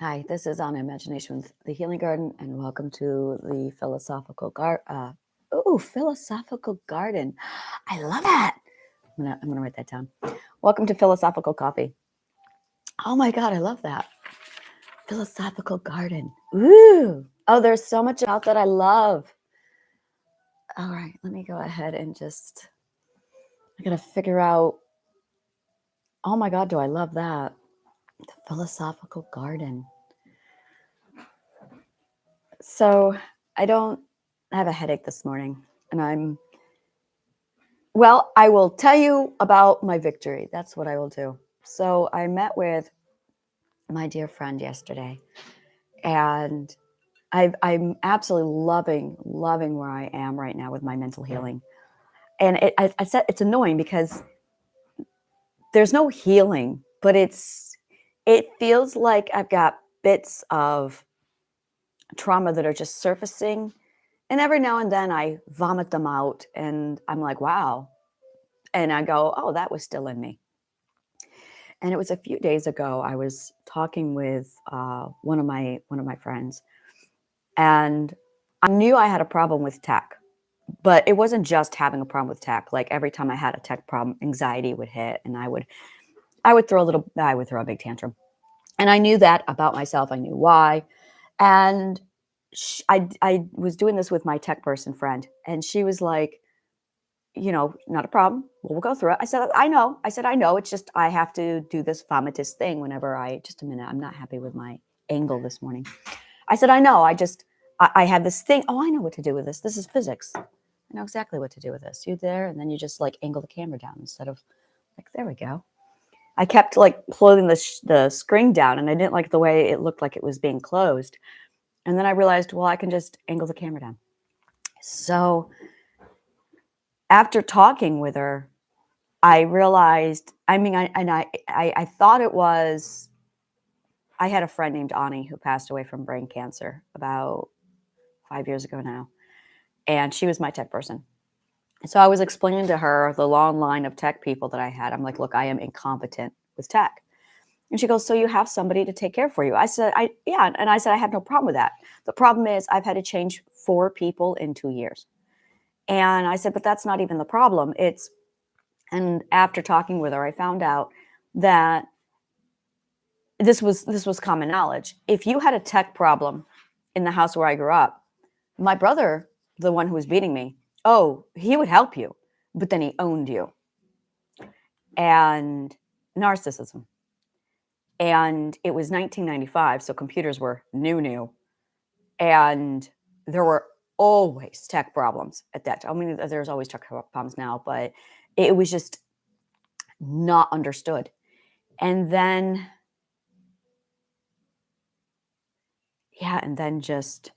Hi, this is On Imagination with the Healing Garden, and welcome to the philosophical garden. I love that. I'm gonna write that down. Welcome to Philosophical Coffee. Oh my God, I love that. Philosophical garden. Ooh. Oh, there's so much about that I love. All right, let me go ahead and I gotta figure out. Oh my God, do I love that? The philosophical garden. So I don't have a headache this morning, and I will tell you about my victory. That's what I will do. So I met with my dear friend yesterday, and I'm absolutely loving where I am right now with my mental healing. And I said it's annoying because there's no healing, but it feels like I've got bits of trauma that are just surfacing. And every now and then I vomit them out and I'm like, wow. And I go, oh, that was still in me. And it was a few days ago. I was talking with one of my friends, and I knew I had a problem with tech, but it wasn't just having a problem with tech. Like every time I had a tech problem, anxiety would hit, and I would throw a big tantrum. And I knew that about myself. I knew why, and I was doing this with my tech person friend, and she was like, not a problem. We'll go through it. I said, I know. I said, I know. It's just I have to do this vomitous thing just a minute. I'm not happy with my angle this morning. I said, I know. I have this thing. Oh, I know what to do with this. This is physics. I know exactly what to do with this. You there, and then you just like angle the camera down instead of like, there we go. I kept like closing the screen down, and I didn't like the way it looked like it was being closed. And then I realized, well, I can just angle the camera down. So after talking with her, I realized, I thought it was, I had a friend named Ani who passed away from brain cancer about 5 years ago now. And she was my tech person. So I was explaining to her the long line of tech people that I had. I'm like, look, I am incompetent with tech. And she goes, so you have somebody to take care for you? I said, yeah. And I said, I have no problem with that. The problem is I've had to change 4 people in 2 years. And I said, but that's not even the problem. And after talking with her, I found out that this was common knowledge. If you had a tech problem in the house where I grew up, my brother, the one who was beating me, he would help you, but then he owned you. And narcissism. And it was 1995, so computers were new. And there were always tech problems at that time. I mean, there's always tech problems now, but it was just not understood. And then, just,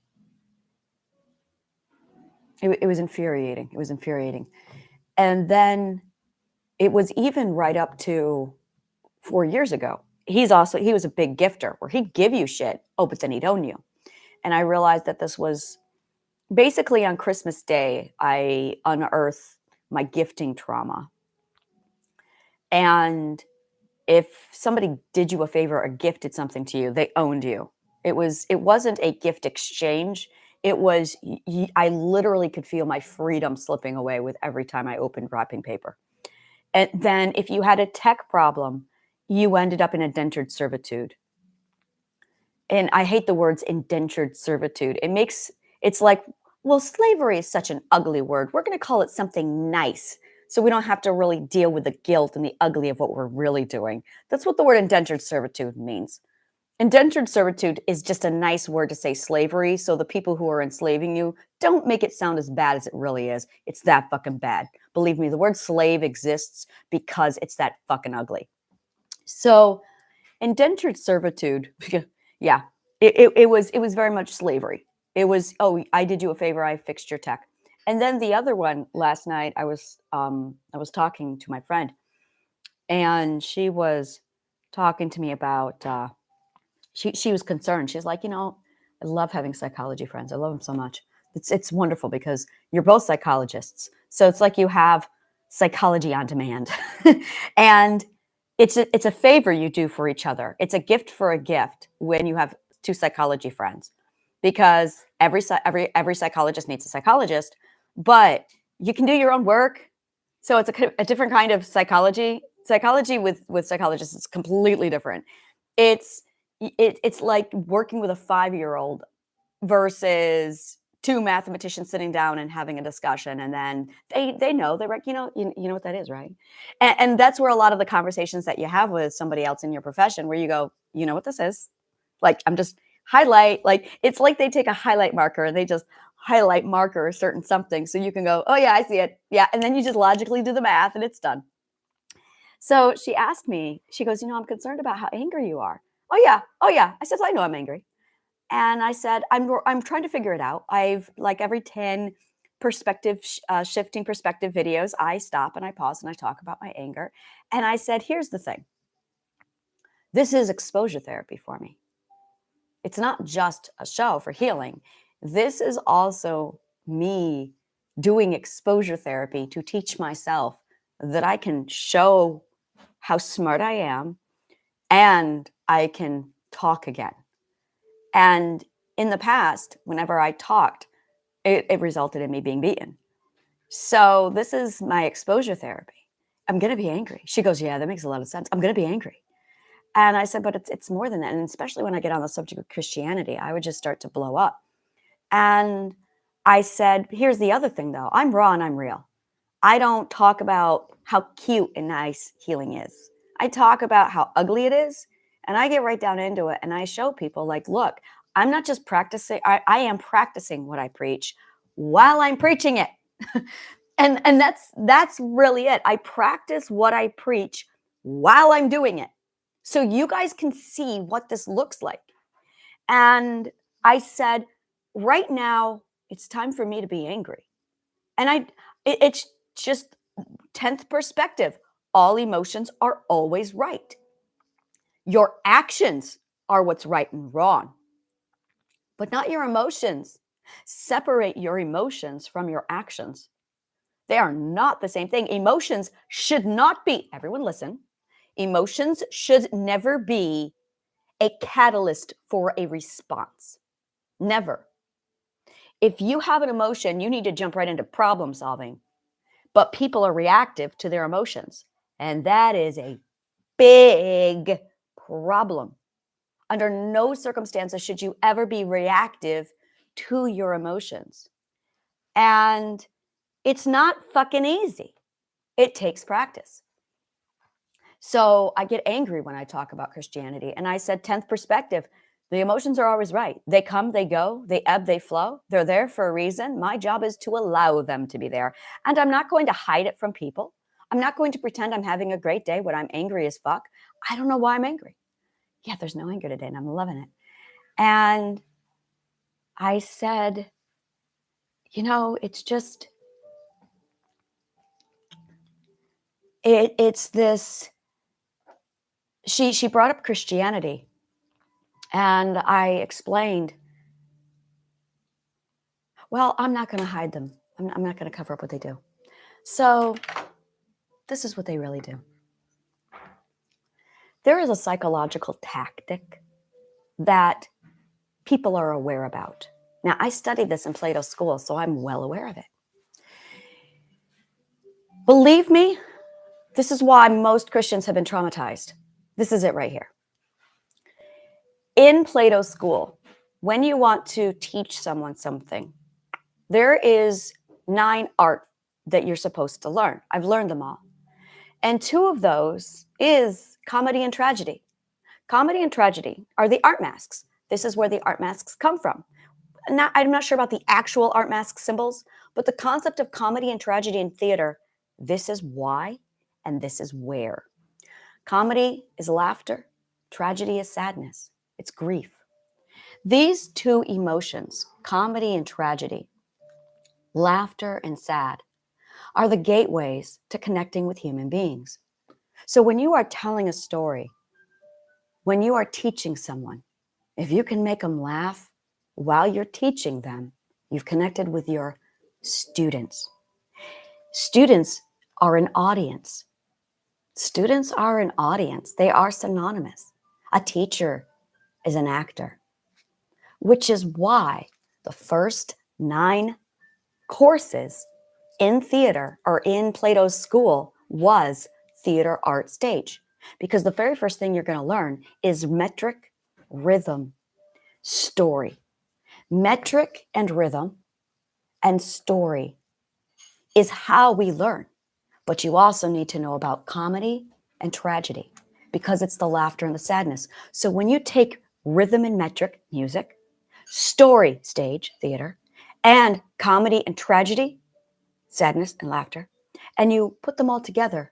it was infuriating. It was infuriating. And then it was even right up to 4 years ago. He was a big gifter where he'd give you shit. Oh, but then he'd own you. And I realized that this was basically on Christmas Day, I unearthed my gifting trauma. And if somebody did you a favor or gifted something to you, they owned you. It wasn't a gift exchange. It was, I literally could feel my freedom slipping away with every time I opened wrapping paper. And then if you had a tech problem, you ended up in indentured servitude. And I hate the words indentured servitude. It's like, well, slavery is such an ugly word. We're going to call it something nice so we don't have to really deal with the guilt and the ugly of what we're really doing. That's what the word indentured servitude means. Indentured servitude is just a nice word to say slavery, so the people who are enslaving you don't make it sound as bad as it really is. It's that fucking bad. Believe me, the word slave exists because it's that fucking ugly. So indentured servitude, yeah, it was very much slavery. It was, oh, I did you a favor, I fixed your tech. And then the other one last night, I was talking to my friend, and she was talking to me about, she was concerned. She's like, I love having psychology friends. I love them so much. It's wonderful because you're both psychologists. So it's like you have psychology on demand. And It's a favor you do for each other. It's a gift for a gift when you have two psychology friends, because every psychologist needs a psychologist, but you can do your own work. So it's a different kind of psychology. Psychology with psychologists is completely different. It's it's like working with a 5-year-old versus two mathematicians sitting down and having a discussion, and then they know they're like, you know what that is, right? And that's where a lot of the conversations that you have with somebody else in your profession, where you go, you know what this is, like, I'm just highlight, like, it's like they take a highlight marker and they just highlight marker a certain something, so you can go, oh yeah, I see it, yeah, and then you just logically do the math and it's done. So she asked me, she goes, I'm concerned about how angry you are. Oh yeah, oh yeah, I said, I know I'm angry. And I said, I'm trying to figure it out. I've, like, every 10 shifting perspective videos, I stop and I pause and I talk about my anger. And I said, here's the thing. This is exposure therapy for me. It's not just a show for healing. This is also me doing exposure therapy to teach myself that I can show how smart I am and I can talk again. And in the past, whenever I talked, it resulted in me being beaten. So this is my exposure therapy. I'm going to be angry. She goes, yeah, that makes a lot of sense. I'm going to be angry. And I said, but it's more than that. And especially when I get on the subject of Christianity, I would just start to blow up. And I said, here's the other thing, though. I'm raw and I'm real. I don't talk about how cute and nice healing is. I talk about how ugly it is. And I get right down into it. And I show people, like, look, I'm not just practicing. I am practicing what I preach while I'm preaching it. and that's really it. I practice what I preach while I'm doing it, so you guys can see what this looks like. And I said, right now, it's time for me to be angry. And it's just 10th perspective. All emotions are always right. Your actions are what's right and wrong, but not your emotions. Separate your emotions from your actions. They are not the same thing. Emotions should not be, everyone listen, emotions should never be a catalyst for a response. Never. If you have an emotion, you need to jump right into problem solving. But people are reactive to their emotions. And that is a big problem. Under no circumstances should you ever be reactive to your emotions. And it's not fucking easy. It takes practice. So I get angry when I talk about Christianity. And I said, 10th perspective, the emotions are always right. They come, they go, they ebb, they flow. They're there for a reason. My job is to allow them to be there. And I'm not going to hide it from people. I'm not going to pretend I'm having a great day when I'm angry as fuck. I don't know why I'm angry. Yeah, there's no anger today and I'm loving it. And I said, it's just, it's this, she brought up Christianity. And I explained, well, I'm not going to hide them. I'm not going to cover up what they do. So this is what they really do. There is a psychological tactic that people are aware about. Now, I studied this in Plato's school, so I'm well aware of it. Believe me, this is why most Christians have been traumatized. This is it right here. In Plato's school, when you want to teach someone something, there is 9 art that you're supposed to learn. I've learned them all. And 2 of those is comedy and tragedy. Comedy and tragedy are the art masks. This is where the art masks come from. I'm not sure about the actual art mask symbols, but the concept of comedy and tragedy in theater, this is why and this is where. Comedy is laughter. Tragedy is sadness. It's grief. These 2 emotions, comedy and tragedy, laughter and sad, are the gateways to connecting with human beings. So when you are telling a story, when you are teaching someone, if you can make them laugh while you're teaching them, you've connected with your students. Students are an audience. Students are an audience. They are synonymous. A teacher is an actor, which is why the first 9 courses in theater or in Plato's school was theater, art, stage. Because the very first thing you're going to learn is metric, rhythm, story. Metric and rhythm and story is how we learn. But you also need to know about comedy and tragedy because it's the laughter and the sadness. So when you take rhythm and metric, music, story, stage, theater, and comedy and tragedy, sadness and laughter, and you put them all together,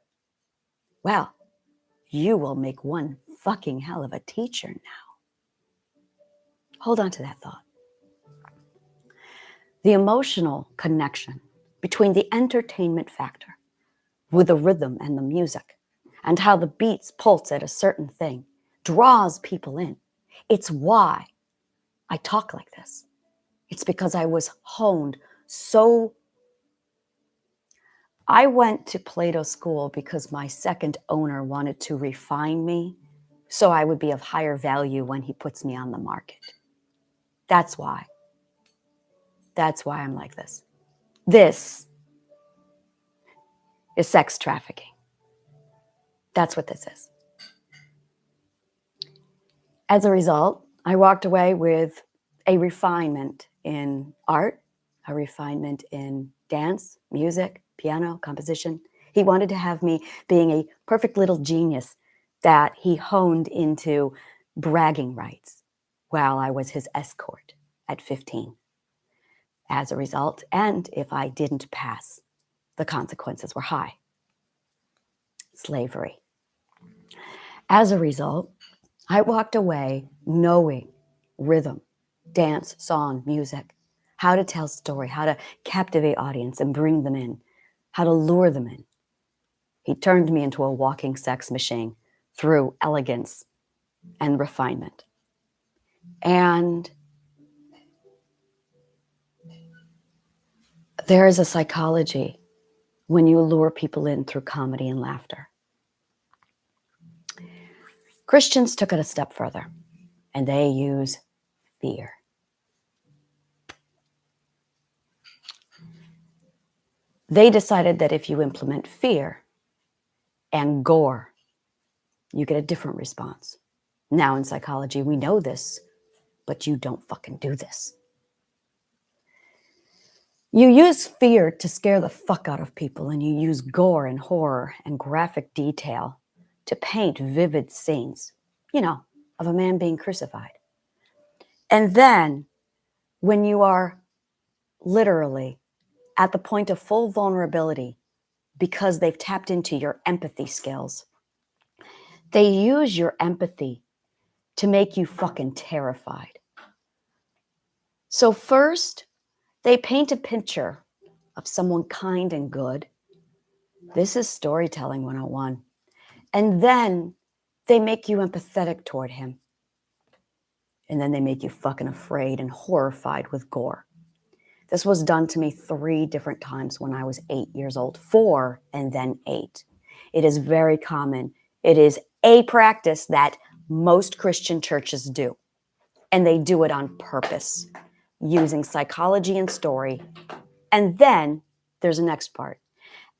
well, you will make one fucking hell of a teacher now. Hold on to that thought. The emotional connection between the entertainment factor with the rhythm and the music and how the beats pulse at a certain thing draws people in. It's why I talk like this. It's because I was honed so. I went to Plato school because my second owner wanted to refine me so I would be of higher value when he puts me on the market. That's why. That's why I'm like this. This is sex trafficking. That's what this is. As a result, I walked away with a refinement in art, a refinement in dance, music, piano, composition. He wanted to have me being a perfect little genius that he honed into bragging rights while I was his escort at 15. As a result, and if I didn't pass, the consequences were high. Slavery. As a result, I walked away knowing rhythm, dance, song, music, how to tell story, how to captivate audience and bring them in, how to lure them in. He turned me into a walking sex machine through elegance and refinement. And there is a psychology when you lure people in through comedy and laughter. Christians took it a step further, and they use fear. They decided that if you implement fear and gore, you get a different response. Now in psychology, we know this, but you don't fucking do this. You use fear to scare the fuck out of people, and you use gore and horror and graphic detail to paint vivid scenes, of a man being crucified. And then when you are literally at the point of full vulnerability because they've tapped into your empathy skills, they use your empathy to make you fucking terrified. So first, they paint a picture of someone kind and good. This is storytelling 101. And then they make you empathetic toward him. And then they make you fucking afraid and horrified with gore. This was done to me 3 different times when I was 8 years old, 4 and then 8. It is very common. It is a practice that most Christian churches do. And they do it on purpose, using psychology and story. And then there's the next part.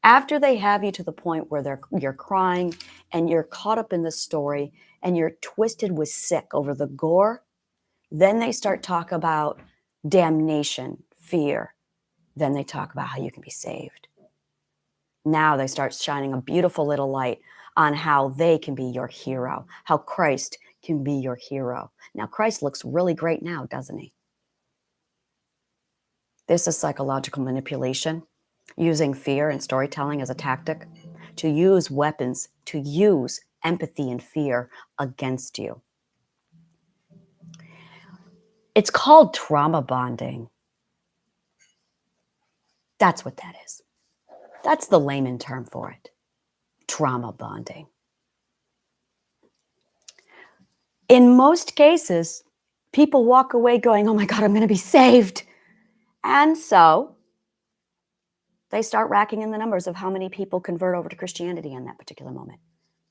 After they have you to the point where you're crying and you're caught up in the story and you're twisted with sick over the gore, then they start talk about damnation, fear. Then they talk about how you can be saved. Now they start shining a beautiful little light on how they can be your hero, how Christ can be your hero. Now, Christ looks really great now, doesn't he? This is psychological manipulation, using fear and storytelling as a tactic to use weapons, to use empathy and fear against you. It's called trauma bonding. That's what that is. That's the layman term for it. Trauma bonding. In most cases, people walk away going, oh my God, I'm going to be saved. And so they start racking in the numbers of how many people convert over to Christianity in that particular moment.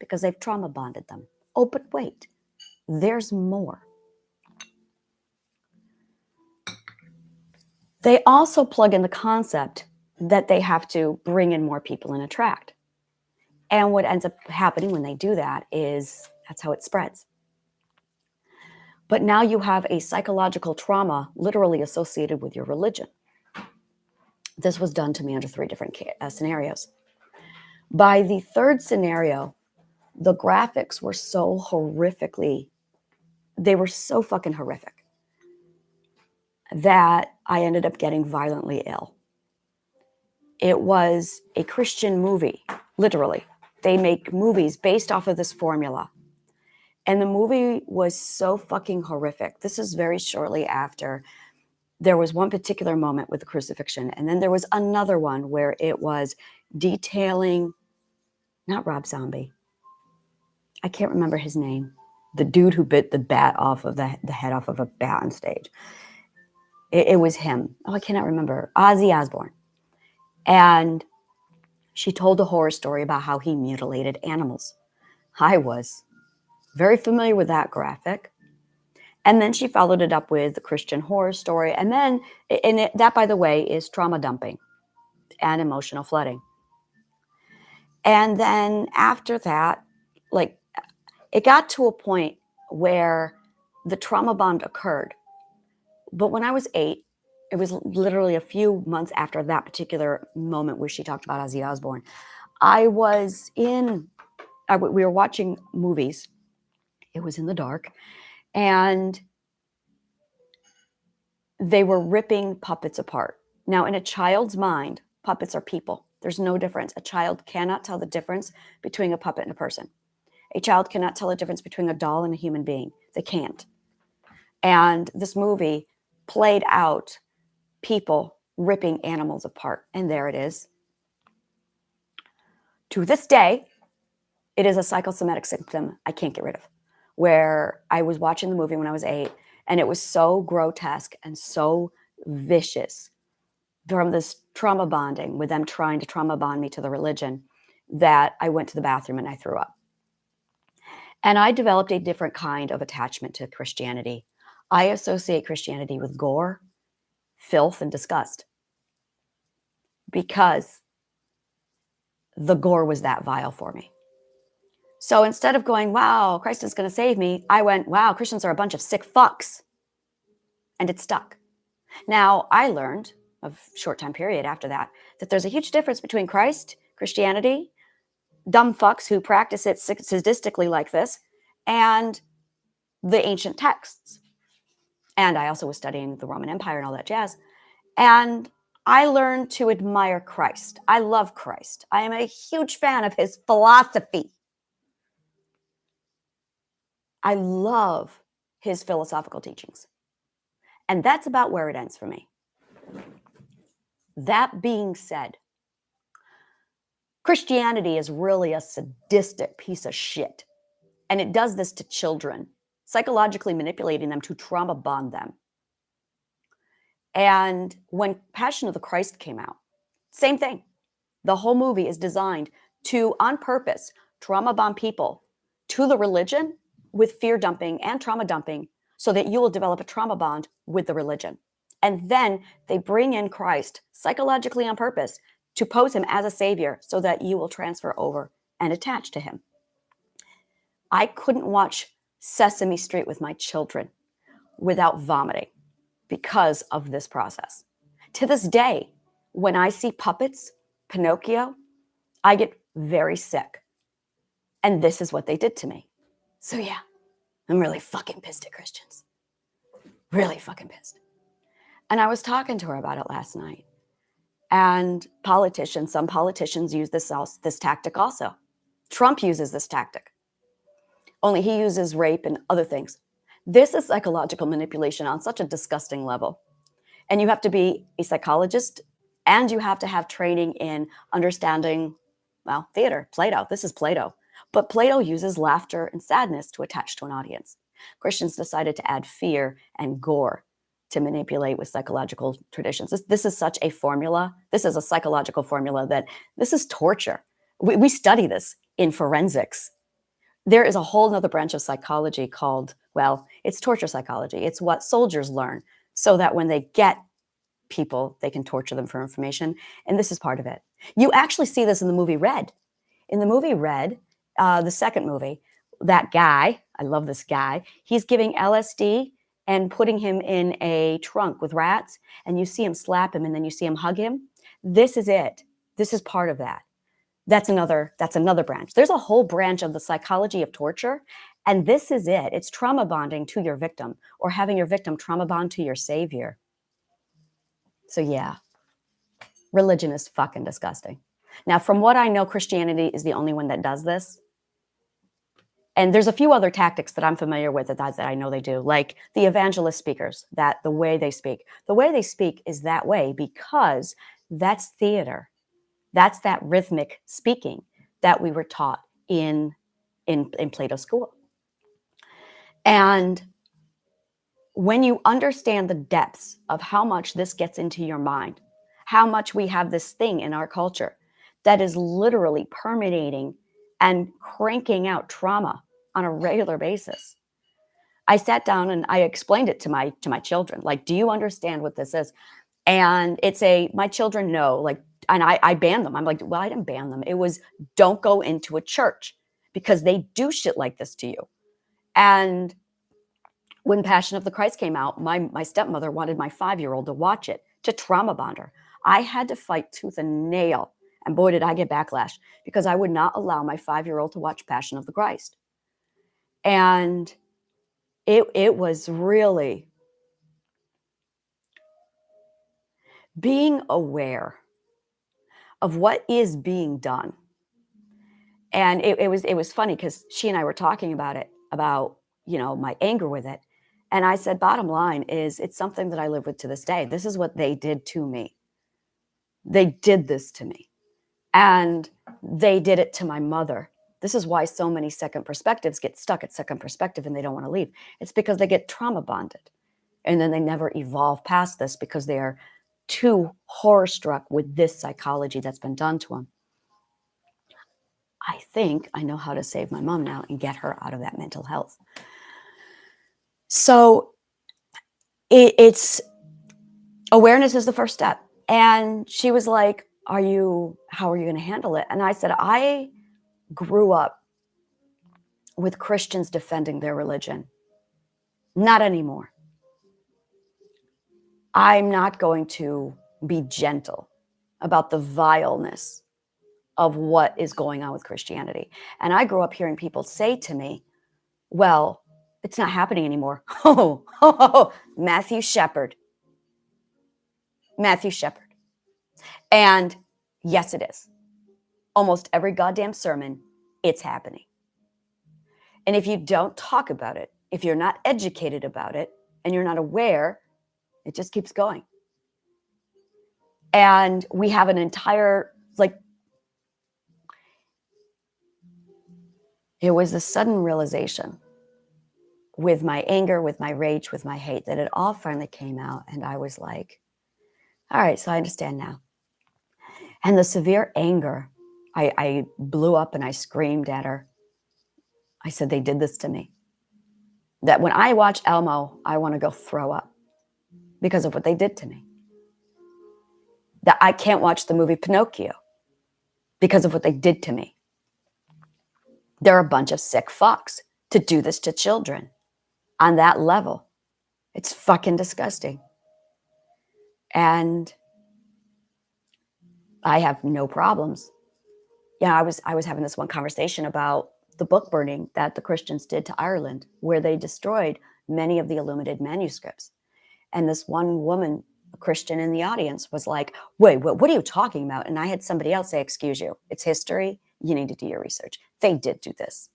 because they've trauma bonded them. Oh, but wait, there's more. They also plug in the concept that they have to bring in more people and attract. And what ends up happening when they do that is that's how it spreads. But now you have a psychological trauma literally associated with your religion. This was done to me under 3 different scenarios. By the 3rd scenario, the graphics were so they were so fucking horrific that I ended up getting violently ill. It was a Christian movie, literally. They make movies based off of this formula. And the movie was so fucking horrific. This is very shortly after there was one particular moment with the crucifixion. And then there was another one where it was detailing, not Rob Zombie. I can't remember his name. The dude who bit the bat off of the head off of a bat on stage. It was him. Oh, I cannot remember. Ozzy Osbourne. And she told a horror story about how he mutilated animals. I was very familiar with that graphic. And then she followed it up with the Christian horror story. And then, that, by the way, is trauma dumping and emotional flooding. And then after that, like, it got to a point where the trauma bond occurred. But when I was 8, it was literally a few months after that particular moment where she talked about Ozzy Osbourne. We were watching movies. It was in the dark. And they were ripping puppets apart. Now, in a child's mind, puppets are people. There's no difference. A child cannot tell the difference between a puppet and a person. A child cannot tell the difference between a doll and a human being. They can't. And this movie played out people ripping animals apart. And there it is. To this day, it is a psychosomatic symptom I can't get rid of. Where I was watching the movie when I was 8, and it was so grotesque and so vicious from this trauma bonding, with them trying to trauma bond me to the religion, that I went to the bathroom and I threw up. And I developed a different kind of attachment to Christianity. I associate Christianity with gore, filth, and disgust, because the gore was that vile for me. So instead of going, wow, Christ is going to save me, I went, wow, Christians are a bunch of sick fucks. And it stuck. Now, I learned a short time period after that there's a huge difference between Christ, Christianity, dumb fucks who practice it sadistically like this, and the ancient texts. And I also was studying the Roman Empire and all that jazz. And I learned to admire Christ. I love Christ. I am a huge fan of his philosophy. I love his philosophical teachings. And that's about where it ends for me. That being said, Christianity is really a sadistic piece of shit. And it does this to children, psychologically manipulating them to trauma bond them. And when Passion of the Christ came out, same thing. The whole movie is designed to, on purpose, trauma bond people to the religion with fear dumping and trauma dumping, so that you will develop a trauma bond with the religion. And then they bring in Christ psychologically on purpose to pose him as a savior so that you will transfer over and attach to him. I couldn't watch Sesame Street with my children without vomiting because of this process. To this day, when I see puppets, Pinocchio, I get very sick. And this is what they did to me. So yeah, I'm really fucking pissed at Christians. Really fucking pissed. And I was talking to her about it last night. And some politicians use this tactic also. Trump uses this tactic. Only he uses rape and other things. This is psychological manipulation on such a disgusting level. And you have to be a psychologist, and you have to have training in understanding, well, theater, Plato. This is Plato. But Plato uses laughter and sadness to attach to an audience. Christians decided to add fear and gore to manipulate with psychological traditions. This is such a formula. This is a psychological formula that this is torture. We study this in forensics. There is a whole nother branch of psychology called, well, it's torture psychology. It's what soldiers learn so that when they get people, they can torture them for information. And this is part of it. You actually see this in the movie Red. In the movie Red, the second movie, that guy, I love this guy, he's giving LSD and putting him in a trunk with rats, and you see him slap him and then you see him hug him. This is it. This is part of that. That's another branch. There's a whole branch of the psychology of torture, and this is it. It's trauma bonding to your victim, or having your victim trauma bond to your savior. So yeah, religion is fucking disgusting. Now, from what I know, Christianity is the only one that does this. And there's a few other tactics that I'm familiar with that I know they do, like the evangelist speakers, that the way they speak is that way because that's theater. That's that rhythmic speaking that we were taught in Plato's school. And when you understand the depths of how much this gets into your mind, how much we have this thing in our culture that is literally permeating and cranking out trauma on a regular basis. I sat down and I explained it to my children. Like, do you understand what this is? And it's my children know, like, and I banned them. I'm like, well, I didn't ban them. It was, don't go into a church because they do shit like this to you. And when Passion of the Christ came out, my stepmother wanted my 5-year-old to watch it, to trauma bond her. I had to fight tooth and nail. And boy, did I get backlash because I would not allow my 5-year-old to watch Passion of the Christ. And it was really being aware of what is being done. And it was funny because she and I were talking about it, about, my anger with it. And I said, bottom line is, it's something that I live with to this day. This is what they did to me. They did this to me. And they did it to my mother. This is why so many second perspectives get stuck at second perspective and they don't want to leave. It's because they get trauma bonded. And then they never evolve past this because they are too horror struck with this psychology that's been done to them. I think I know how to save my mom now and get her out of that mental health. So it's awareness is the first step. And she was like, how are you going to handle it? And I said, I grew up with Christians defending their religion. Not anymore. I'm not going to be gentle about the vileness of what is going on with Christianity. And I grew up hearing people say to me, well, it's not happening anymore. Matthew Shepard. And yes, it is. Almost every goddamn sermon, it's happening. And if you don't talk about it, if you're not educated about it, and you're not aware, it just keeps going. And we have an entire, it was a sudden realization with my anger, with my rage, with my hate, that it all finally came out. And I was like, all right, so I understand now. And the severe anger, I blew up and I screamed at her. I said, they did this to me. That when I watch Elmo, I want to go throw up because of what they did to me. That I can't watch the movie Pinocchio because of what they did to me. They're a bunch of sick fucks to do this to children on that level. It's fucking disgusting. And I have no problems. I was having this one conversation about the book burning that the Christians did to Ireland, where they destroyed many of the illuminated manuscripts. And this one woman, a Christian in the audience, was like, wait, what are you talking about? And I had somebody else say, excuse you, it's history. You need to do your research. They did do this.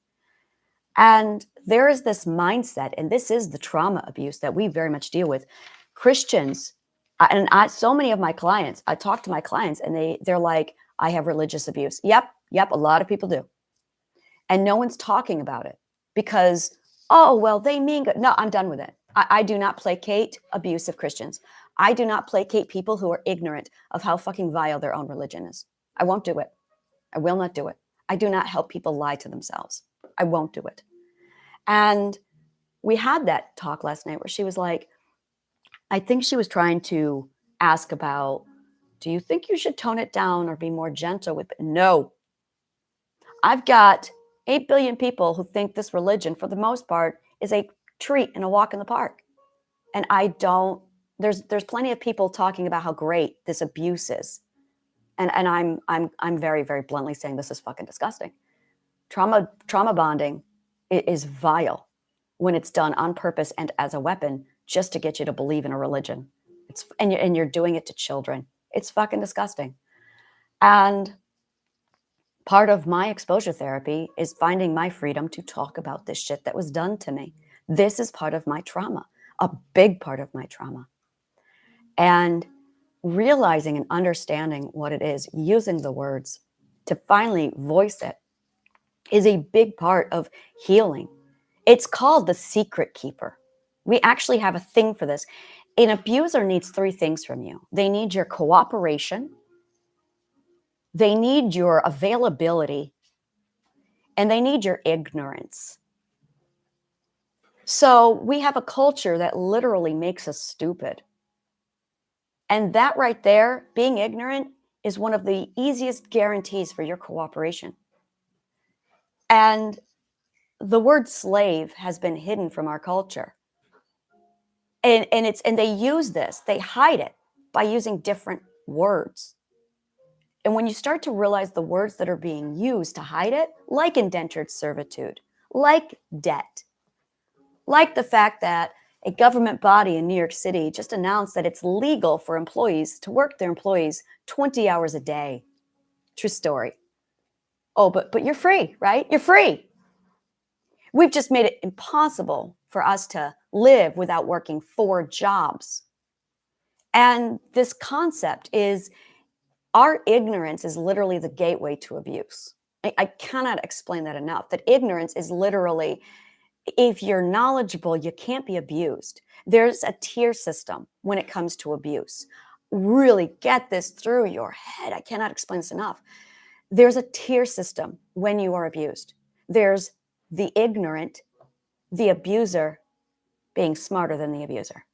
And there is this mindset, and this is the trauma abuse that we very much deal with. Christians, so many of my clients, I talk to my clients and they're like, I have religious abuse. Yep, a lot of people do. And no one's talking about it because, oh, well, they mean good. No, I'm done with it. I do not placate abusive Christians. I do not placate people who are ignorant of how fucking vile their own religion is. I won't do it. I will not do it. I do not help people lie to themselves. I won't do it. And we had that talk last night where she was like, I think she was trying to ask about, do you think you should tone it down or be more gentle with it? No. I've got 8 billion people who think this religion, for the most part, is a treat and a walk in the park. And I don't, there's plenty of people talking about how great this abuse is. And I'm very, very bluntly saying this is fucking disgusting. Trauma bonding is vile when it's done on purpose and as a weapon just to get you to believe in a religion. And you're doing it to children. It's fucking disgusting. And part of my exposure therapy is finding my freedom to talk about this shit that was done to me. This is part of my trauma, a big part of my trauma. And realizing and understanding what it is, using the words to finally voice it, is a big part of healing. It's called the secret keeper. We actually have a thing for this. An abuser needs 3 things from you. They need your cooperation, they need your availability, and they need your ignorance. So we have a culture that literally makes us stupid. And that right there, being ignorant, is one of the easiest guarantees for your cooperation. And the word slave has been hidden from our culture. And they use this, they hide it by using different words. And when you start to realize the words that are being used to hide it, like indentured servitude, like debt, like the fact that a government body in New York City just announced that it's legal for employees to work their employees 20 hours a day. True story. Oh, but you're free, right? You're free. We've just made it impossible for us to live without working 4 jobs. And this concept is, our ignorance is literally the gateway to abuse. I cannot explain that enough, that ignorance is literally, if you're knowledgeable, you can't be abused. There's a tier system when it comes to abuse. Really get this through your head. I cannot explain this enough. There's a tier system when you are abused. There's the ignorant, the abuser being smarter than the abuser.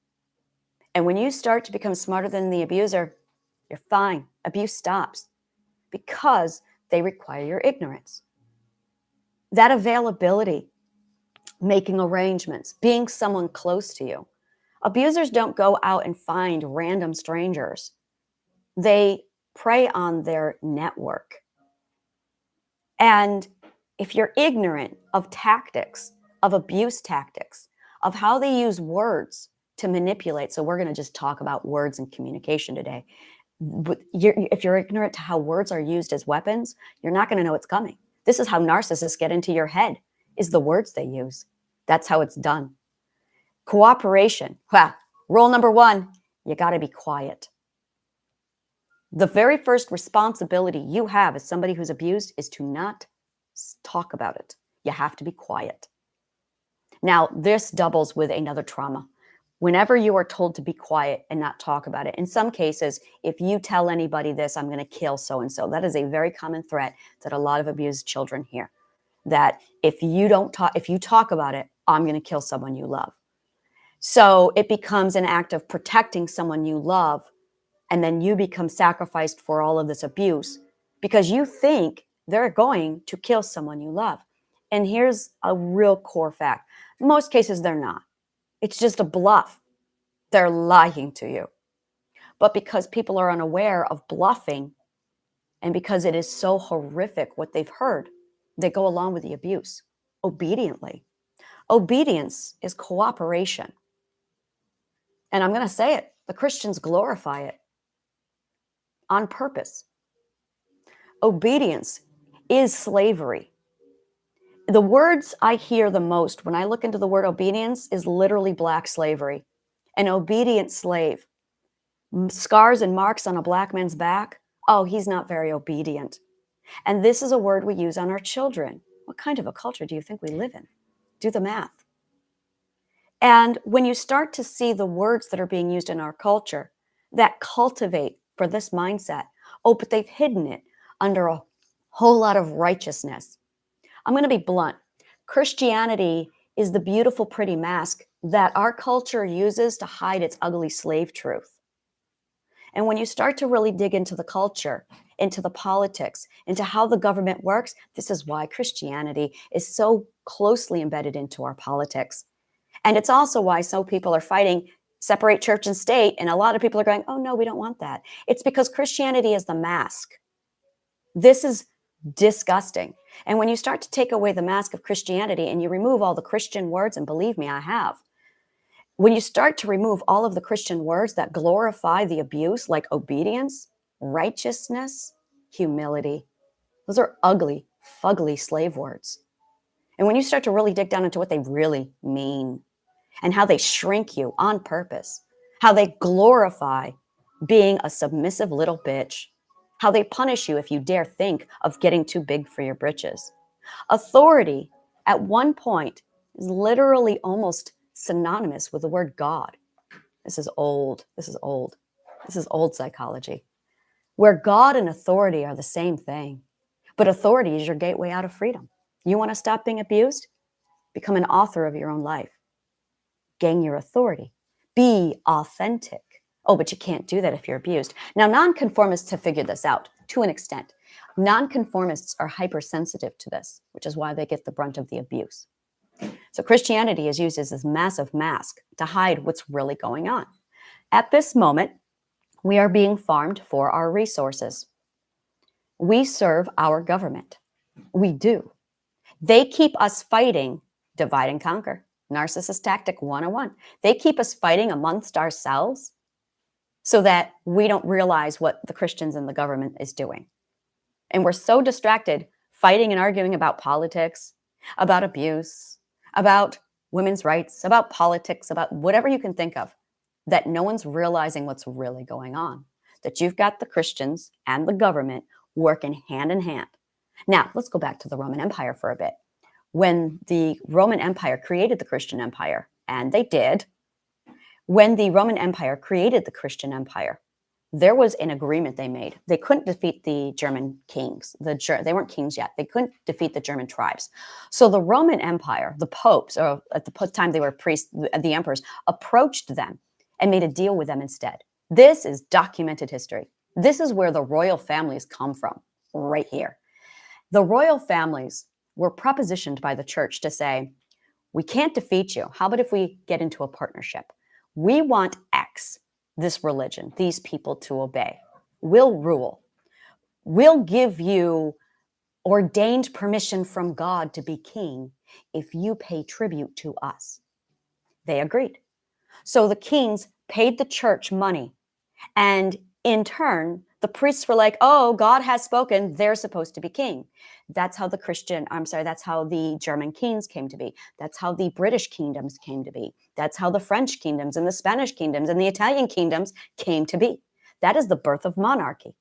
And when you start to become smarter than the abuser, you're fine. Abuse stops because they require your ignorance. That availability, making arrangements, being someone close to you. Abusers don't go out and find random strangers. They prey on their network. And if you're ignorant of tactics, of abuse tactics, of how they use words to manipulate, so we're going to just talk about words and communication today. But if you're ignorant to how words are used as weapons, you're not going to know what's coming. This is how narcissists get into your head, is the words they use. That's how it's done. Cooperation. Well, rule number 1, you got to be quiet. The very first responsibility you have as somebody who's abused is to not talk about it. You have to be quiet. Now, this doubles with another trauma. Whenever you are told to be quiet and not talk about it, in some cases, if you tell anybody this, I'm going to kill so-and-so. That is a very common threat that a lot of abused children hear. That if you talk about it, I'm going to kill someone you love. So it becomes an act of protecting someone you love, and then you become sacrificed for all of this abuse because you think they're going to kill someone you love. And here's a real core fact. In most cases, they're not. It's just a bluff. They're lying to you. But because people are unaware of bluffing, and because it is so horrific what they've heard, they go along with the abuse obediently. Obedience is cooperation. And I'm going to say it, the Christians glorify it on purpose. Obedience is slavery. The words I hear the most when I look into the word obedience is literally black slavery. An obedient slave. Scars and marks on a black man's back. Oh, he's not very obedient. And this is a word we use on our children. What kind of a culture do you think we live in? Do the math. And when you start to see the words that are being used in our culture that cultivate for this mindset, oh, but they've hidden it under a whole lot of righteousness. I'm going to be blunt. Christianity is the beautiful, pretty mask that our culture uses to hide its ugly slave truth. And when you start to really dig into the culture, into the politics, into how the government works, this is why Christianity is so closely embedded into our politics. And it's also why so people are fighting separate church and state. And a lot of people are going, oh, no, we don't want that. It's because Christianity is the mask. This is disgusting. And when you start to take away the mask of Christianity and you remove all the Christian words, and believe me, I have, when you start to remove all of the Christian words that glorify the abuse, like obedience, righteousness, humility, those are ugly, fugly slave words. And when you start to really dig down into what they really mean and how they shrink you on purpose, how they glorify being a submissive little bitch, how they punish you if you dare think of getting too big for your britches. Authority, at one point, is literally almost synonymous with the word God. This is old. This is old. This is old psychology, where God and authority are the same thing. But authority is your gateway out of freedom. You want to stop being abused? Become an author of your own life. Gain your authority. Be authentic. Oh, but you can't do that if you're abused. Now, nonconformists have figured this out to an extent. Nonconformists are hypersensitive to this, which is why they get the brunt of the abuse. So Christianity is used as this massive mask to hide what's really going on. At this moment, we are being farmed for our resources. We serve our government. We do. They keep us fighting, divide and conquer. Narcissist tactic 101. They keep us fighting amongst ourselves so that we don't realize what the Christians and the government is doing. And we're so distracted fighting and arguing about politics, about abuse, about women's rights, about politics, about whatever you can think of, that no one's realizing what's really going on. That you've got the Christians and the government working hand in hand. Now, let's go back to the Roman Empire for a bit. When the Roman Empire created the Christian Empire, and they did, when the Roman Empire created the Christian Empire, there was an agreement they made. They couldn't defeat the German kings. They weren't kings yet. They couldn't defeat the German tribes. So the Roman Empire, the popes, or at the time they were priests, the emperors, approached them and made a deal with them instead. This is documented history. This is where the royal families come from, right here. The royal families were propositioned by the church to say, we can't defeat you. How about if we get into a partnership? We want X, this religion, these people to obey. We'll rule. We'll give you ordained permission from God to be king if you pay tribute to us. They agreed. So the kings paid the church money. And in turn, the priests were like, oh, God has spoken. They're supposed to be king. That's how that's how the German kings came to be. That's how the British kingdoms came to be. That's how the French kingdoms and the Spanish kingdoms and the Italian kingdoms came to be. That is the birth of monarchy.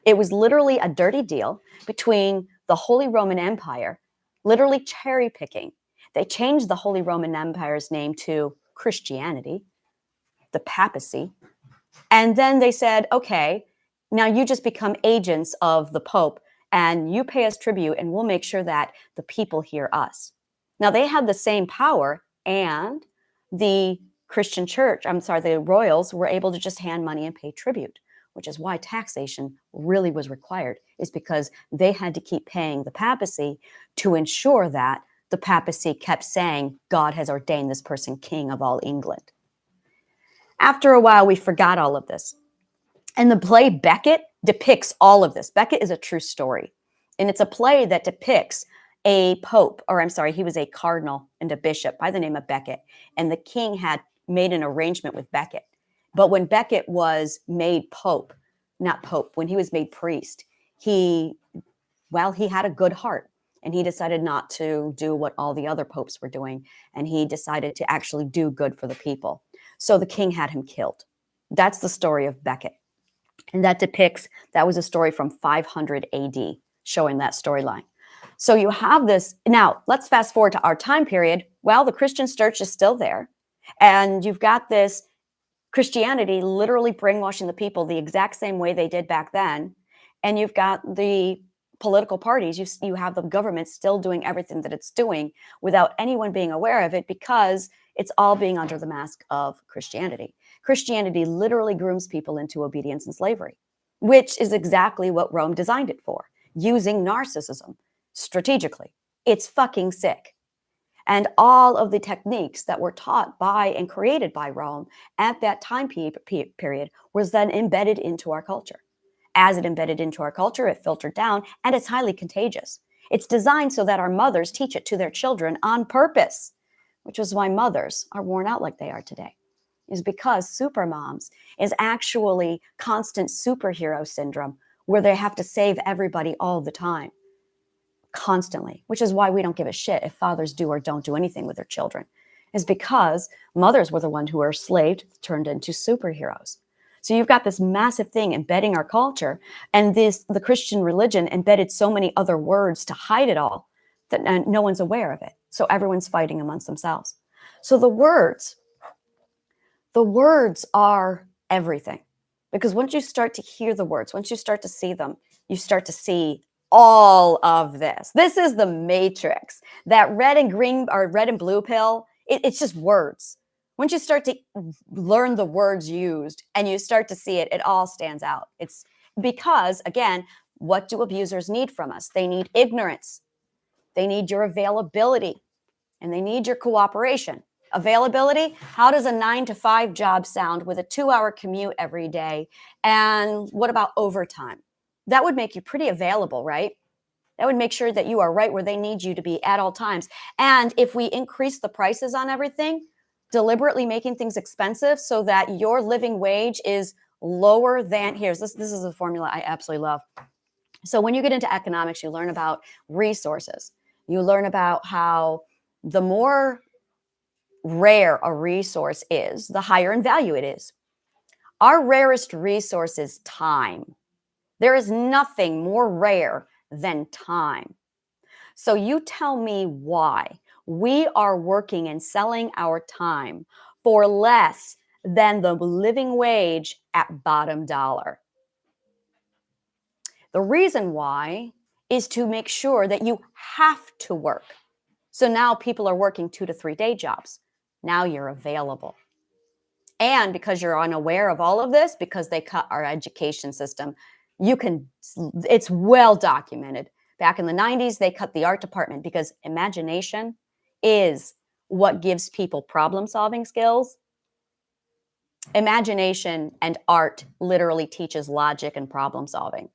It was literally a dirty deal between the Holy Roman Empire, literally cherry picking. They changed the Holy Roman Empire's name to Christianity, the papacy. And then they said, okay, now you just become agents of the Pope and you pay us tribute and we'll make sure that the people hear us. Now they had the same power, and the Christian church, the royals were able to just hand money and pay tribute, which is why taxation really was required, is because they had to keep paying the papacy to ensure that the papacy kept saying, God has ordained this person king of all England. After a while, we forgot all of this. And the play Becket depicts all of this. Becket is a true story. And it's a play that depicts a pope, he was a cardinal and a bishop by the name of Becket. And the king had made an arrangement with Becket. But when Becket was made when he was made priest, he had a good heart. And he decided not to do what all the other popes were doing. And he decided to actually do good for the people. So the king had him killed. That's the story of Becket. And that was a story from 500 AD, showing that storyline. So you have this. Now, let's fast forward to our time period. Well, the Christian church is still there. And you've got this Christianity literally brainwashing the people the exact same way they did back then. And you've got the political parties, you have the government still doing everything that it's doing without anyone being aware of it, because it's all being under the mask of Christianity. Christianity literally grooms people into obedience and slavery, which is exactly what Rome designed it for, using narcissism strategically. It's fucking sick. And all of the techniques that were taught by and created by Rome at that time period was then embedded into our culture. As it embedded into our culture, it filtered down, and it's highly contagious. It's designed so that our mothers teach it to their children on purpose, which is why mothers are worn out like they are today, is because supermoms is actually constant superhero syndrome, where they have to save everybody all the time, constantly, which is why we don't give a shit if fathers do or don't do anything with their children, is because mothers were the ones who were enslaved, turned into superheroes. So you've got this massive thing embedding our culture, and the Christian religion embedded so many other words to hide it all that no one's aware of it. So everyone's fighting amongst themselves. So the words are everything, because once you start to hear the words, once you start to see them, you start to see all of this. This is the matrix. That red and green or red and blue pill, it's just words. Once you start to learn the words used and you start to see it, it all stands out. It's because, again, what do abusers need from us? They need ignorance. They need your availability, and they need your cooperation. Availability, how does a 9-to-5 job sound with a 2-hour commute every day? And what about overtime? That would make you pretty available, right? That would make sure that you are right where they need you to be at all times. And if we increase the prices on everything, deliberately making things expensive so that your living wage is lower than, this is a formula I absolutely love. So when you get into economics, you learn about resources. You learn about how the more rare a resource is, the higher in value it is. Our rarest resource is time. There is nothing more rare than time. So you tell me why we are working and selling our time for less than the living wage at bottom dollar. The reason why is to make sure that you have to work. So now people are working 2 to 3 day jobs. Now you're available. And because you're unaware of all of this, because they cut our education system, it's well documented. Back in the 90s, they cut the art department because imagination is what gives people problem-solving skills. Imagination and art literally teaches logic and problem-solving.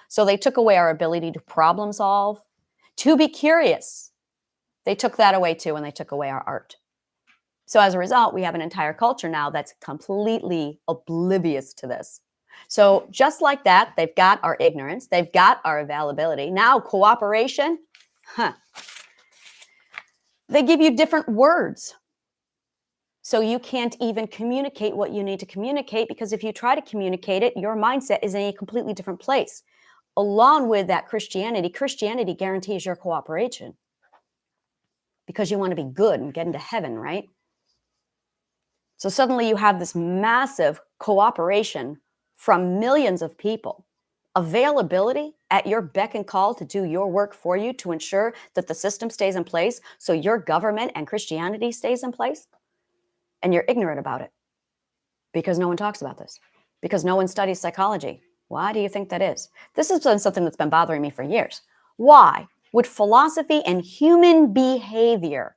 So they took away our ability to problem solve, to be curious. They took that away too, and they took away our art. So as a result, we have an entire culture now that's completely oblivious to this. So just like that, they've got our ignorance, they've got our availability. Now cooperation, they give you different words. So you can't even communicate what you need to communicate, because if you try to communicate it, your mindset is in a completely different place. Along with that, Christianity guarantees your cooperation because you want to be good and get into heaven, right? So suddenly you have this massive cooperation from millions of people, availability at your beck and call to do your work for you, to ensure that the system stays in place, so your government and Christianity stays in place, and you're ignorant about it because no one talks about this, because no one studies psychology. Why do you think that is? This has been something that's been bothering me for years. Why would philosophy and human behavior,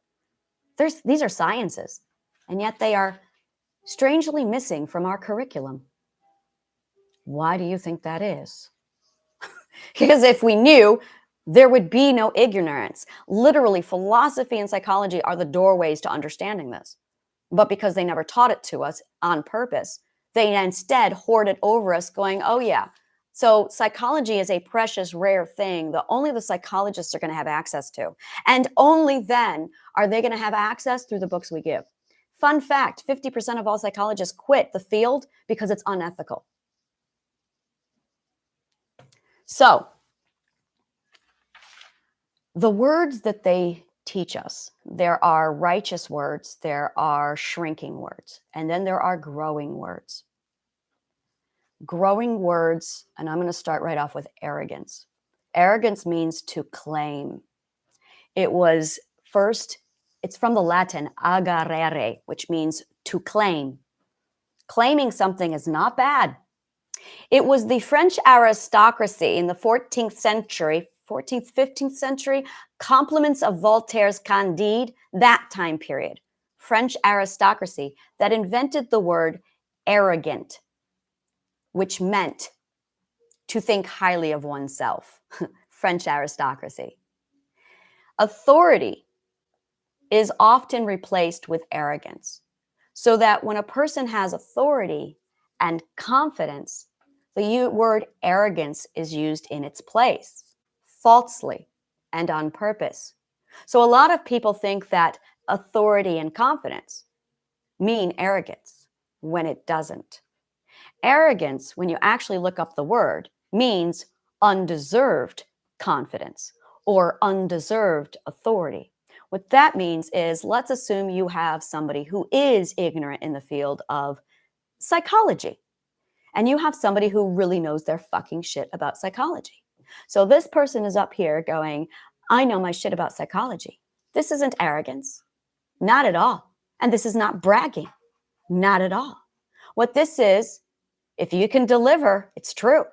these are sciences, and yet they are strangely missing from our curriculum? Why do you think that is? Because if we knew, there would be no ignorance. Literally, philosophy and psychology are the doorways to understanding this. But because they never taught it to us on purpose, they instead hoard it over us, going, oh yeah, so psychology is a precious, rare thing that only the psychologists are going to have access to. And only then are they going to have access through the books we give. Fun fact, 50% of all psychologists quit the field because it's unethical. So the words that they teach us, there are righteous words, there are shrinking words, and then there are growing words. Growing words, and I'm going to start right off with arrogance. Arrogance means to claim. It was first, it's from the Latin agarrere, which means to claim. Claiming something is not bad. It was the French aristocracy in the 14th century, 14th, 15th century, compliments of Voltaire's Candide, that time period. French aristocracy that invented the word arrogant, which meant to think highly of oneself. French aristocracy. Authority is often replaced with arrogance, so that when a person has authority and confidence, the word arrogance is used in its place, falsely and on purpose. So a lot of people think that authority and confidence mean arrogance when it doesn't. Arrogance, when you actually look up the word, means undeserved confidence or undeserved authority. What that means is, let's assume you have somebody who is ignorant in the field of psychology, and you have somebody who really knows their fucking shit about psychology. So this person is up here going, I know my shit about psychology. This isn't arrogance, not at all. And this is not bragging, not at all. What this is, if you can deliver, it's true.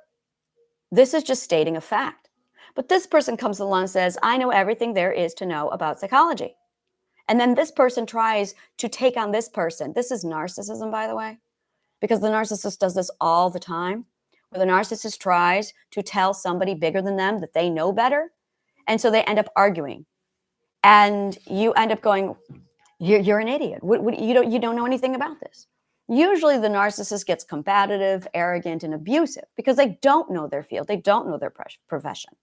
This is just stating a fact. But this person comes along and says, I know everything there is to know about psychology. And then this person tries to take on this person. This is narcissism, by the way, because the narcissist does this all the time, where the narcissist tries to tell somebody bigger than them that they know better. And so they end up arguing. And you end up going, you're an idiot. You don't know anything about this. Usually the narcissist gets combative, arrogant, and abusive because they don't know their field. They don't know their profession.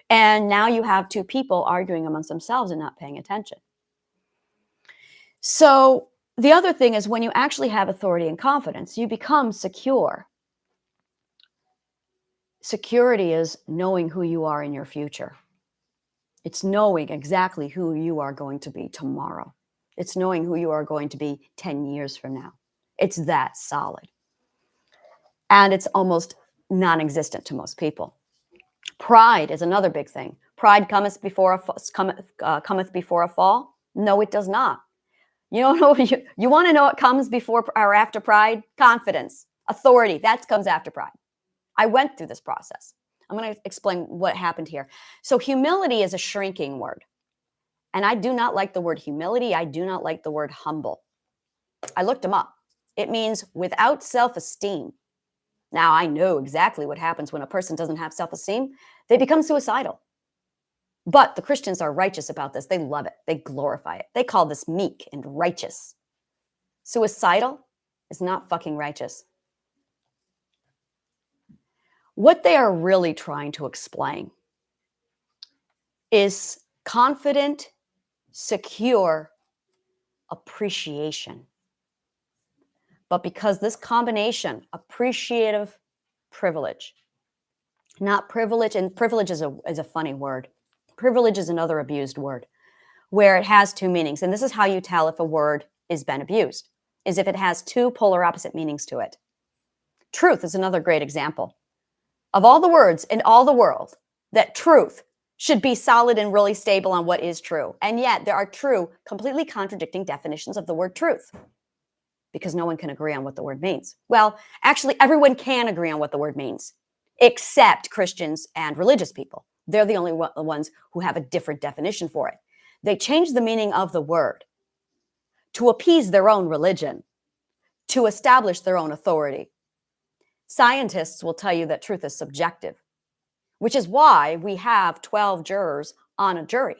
And now you have two people arguing amongst themselves and not paying attention. So the other thing is, when you actually have authority and confidence, you become secure. Security is knowing who you are in your future. It's knowing exactly who you are going to be tomorrow. It's knowing who you are going to be 10 years from now. It's that solid. And it's almost non-existent to most people. Pride is another big thing. Pride cometh before a fall? No, it does not. You don't know. You want to know what comes before or after pride? Confidence, authority. That comes after pride. I went through this process. I'm going to explain what happened here. So humility is a shrinking word. And I do not like the word humility. I do not like the word humble. I looked them up. It means without self-esteem. Now, I know exactly what happens when a person doesn't have self-esteem. They become suicidal. But the Christians are righteous about this. They love it. They glorify it. They call this meek and righteous. Suicidal is not fucking righteous. What they are really trying to explain is confident, secure appreciation. But because this combination, appreciative privilege, not privilege, and privilege is a funny word. Privilege is another abused word where it has two meanings. And this is how you tell if a word is been abused, is if it has two polar opposite meanings to it. Truth is another great example. Of all the words in all the world, that truth should be solid and really stable on what is true. And yet there are true, completely contradicting definitions of the word truth, because no one can agree on what the word means. Well, actually, everyone can agree on what the word means, except Christians and religious people. They're the only ones who have a different definition for it. They change the meaning of the word to appease their own religion, to establish their own authority. Scientists will tell you that truth is subjective, which is why we have 12 jurors on a jury.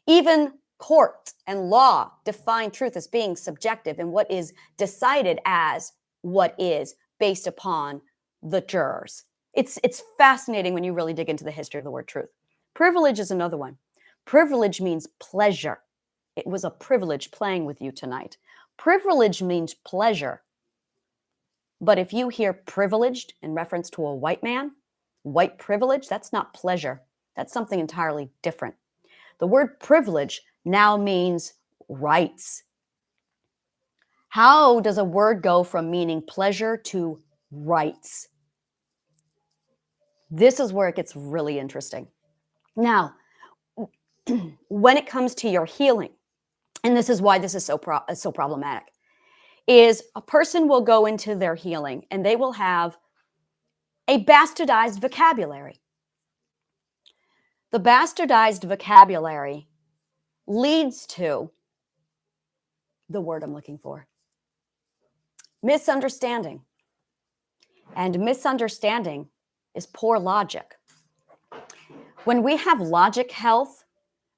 Even court and law define truth as being subjective and what is decided as what is based upon the jurors. It's fascinating when you really dig into the history of the word truth. Privilege is another one. Privilege means pleasure. It was a privilege playing with you tonight. Privilege means pleasure. But if you hear privileged in reference to a white man, white privilege, that's not pleasure. That's something entirely different. The word privilege now means rights. How does a word go from meaning pleasure to rights? This is where it gets really interesting. Now, when it comes to your healing, and this is why this is so problematic, is a person will go into their healing and they will have a bastardized vocabulary. The bastardized vocabulary leads to the word I'm looking for: misunderstanding. And misunderstanding is poor logic. When we have logic health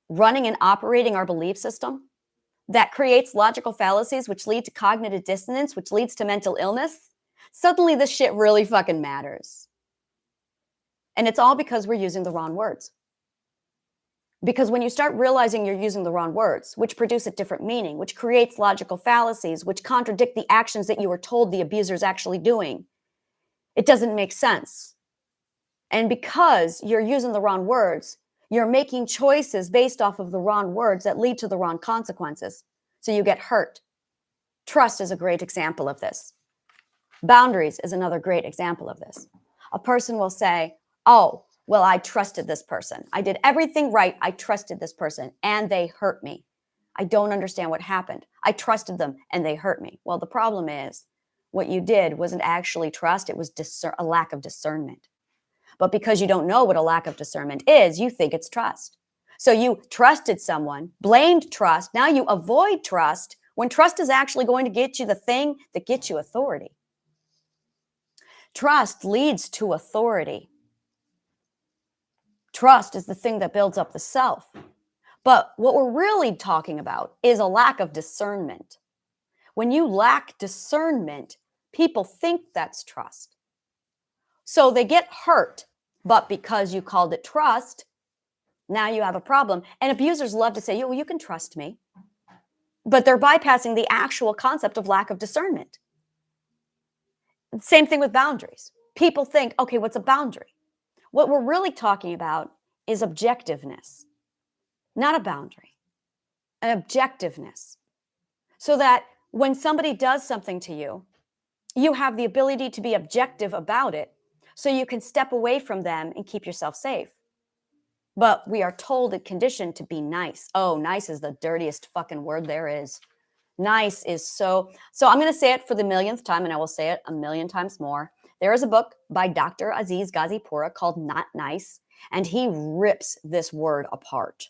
running and operating our belief system, that creates logical fallacies, which lead to cognitive dissonance, which leads to mental illness, suddenly this shit really fucking matters. And it's all because we're using the wrong words. Because when you start realizing you're using the wrong words, which produce a different meaning, which creates logical fallacies, which contradict the actions that you were told the abuser is actually doing, it doesn't make sense. And because you're using the wrong words, you're making choices based off of the wrong words that lead to the wrong consequences. So you get hurt. Trust is a great example of this. Boundaries is another great example of this. A person will say, oh, well, I trusted this person. I did everything right. I trusted this person and they hurt me. I don't understand what happened. I trusted them and they hurt me. Well, the problem is what you did wasn't actually trust. It was a lack of discernment. But because you don't know what a lack of discernment is, you think it's trust. So you trusted someone, blamed trust. Now you avoid trust when trust is actually going to get you the thing that gets you authority. Trust leads to authority. Trust is the thing that builds up the self. But what we're really talking about is a lack of discernment. When you lack discernment, people think that's trust. So they get hurt, but because you called it trust, now you have a problem. And abusers love to say, well, you can trust me. But they're bypassing the actual concept of lack of discernment. Same thing with boundaries. People think, okay, what's a boundary? What we're really talking about is objectiveness, not a boundary, an objectiveness. So that when somebody does something to you, you have the ability to be objective about it so you can step away from them and keep yourself safe. But we are told and conditioned to be nice. Oh, nice is the dirtiest fucking word there is. Nice is so I'm going to say it for the millionth time, and I will say it a million times more. There is a book by Dr. Aziz Gazipura called Not Nice, and he rips this word apart.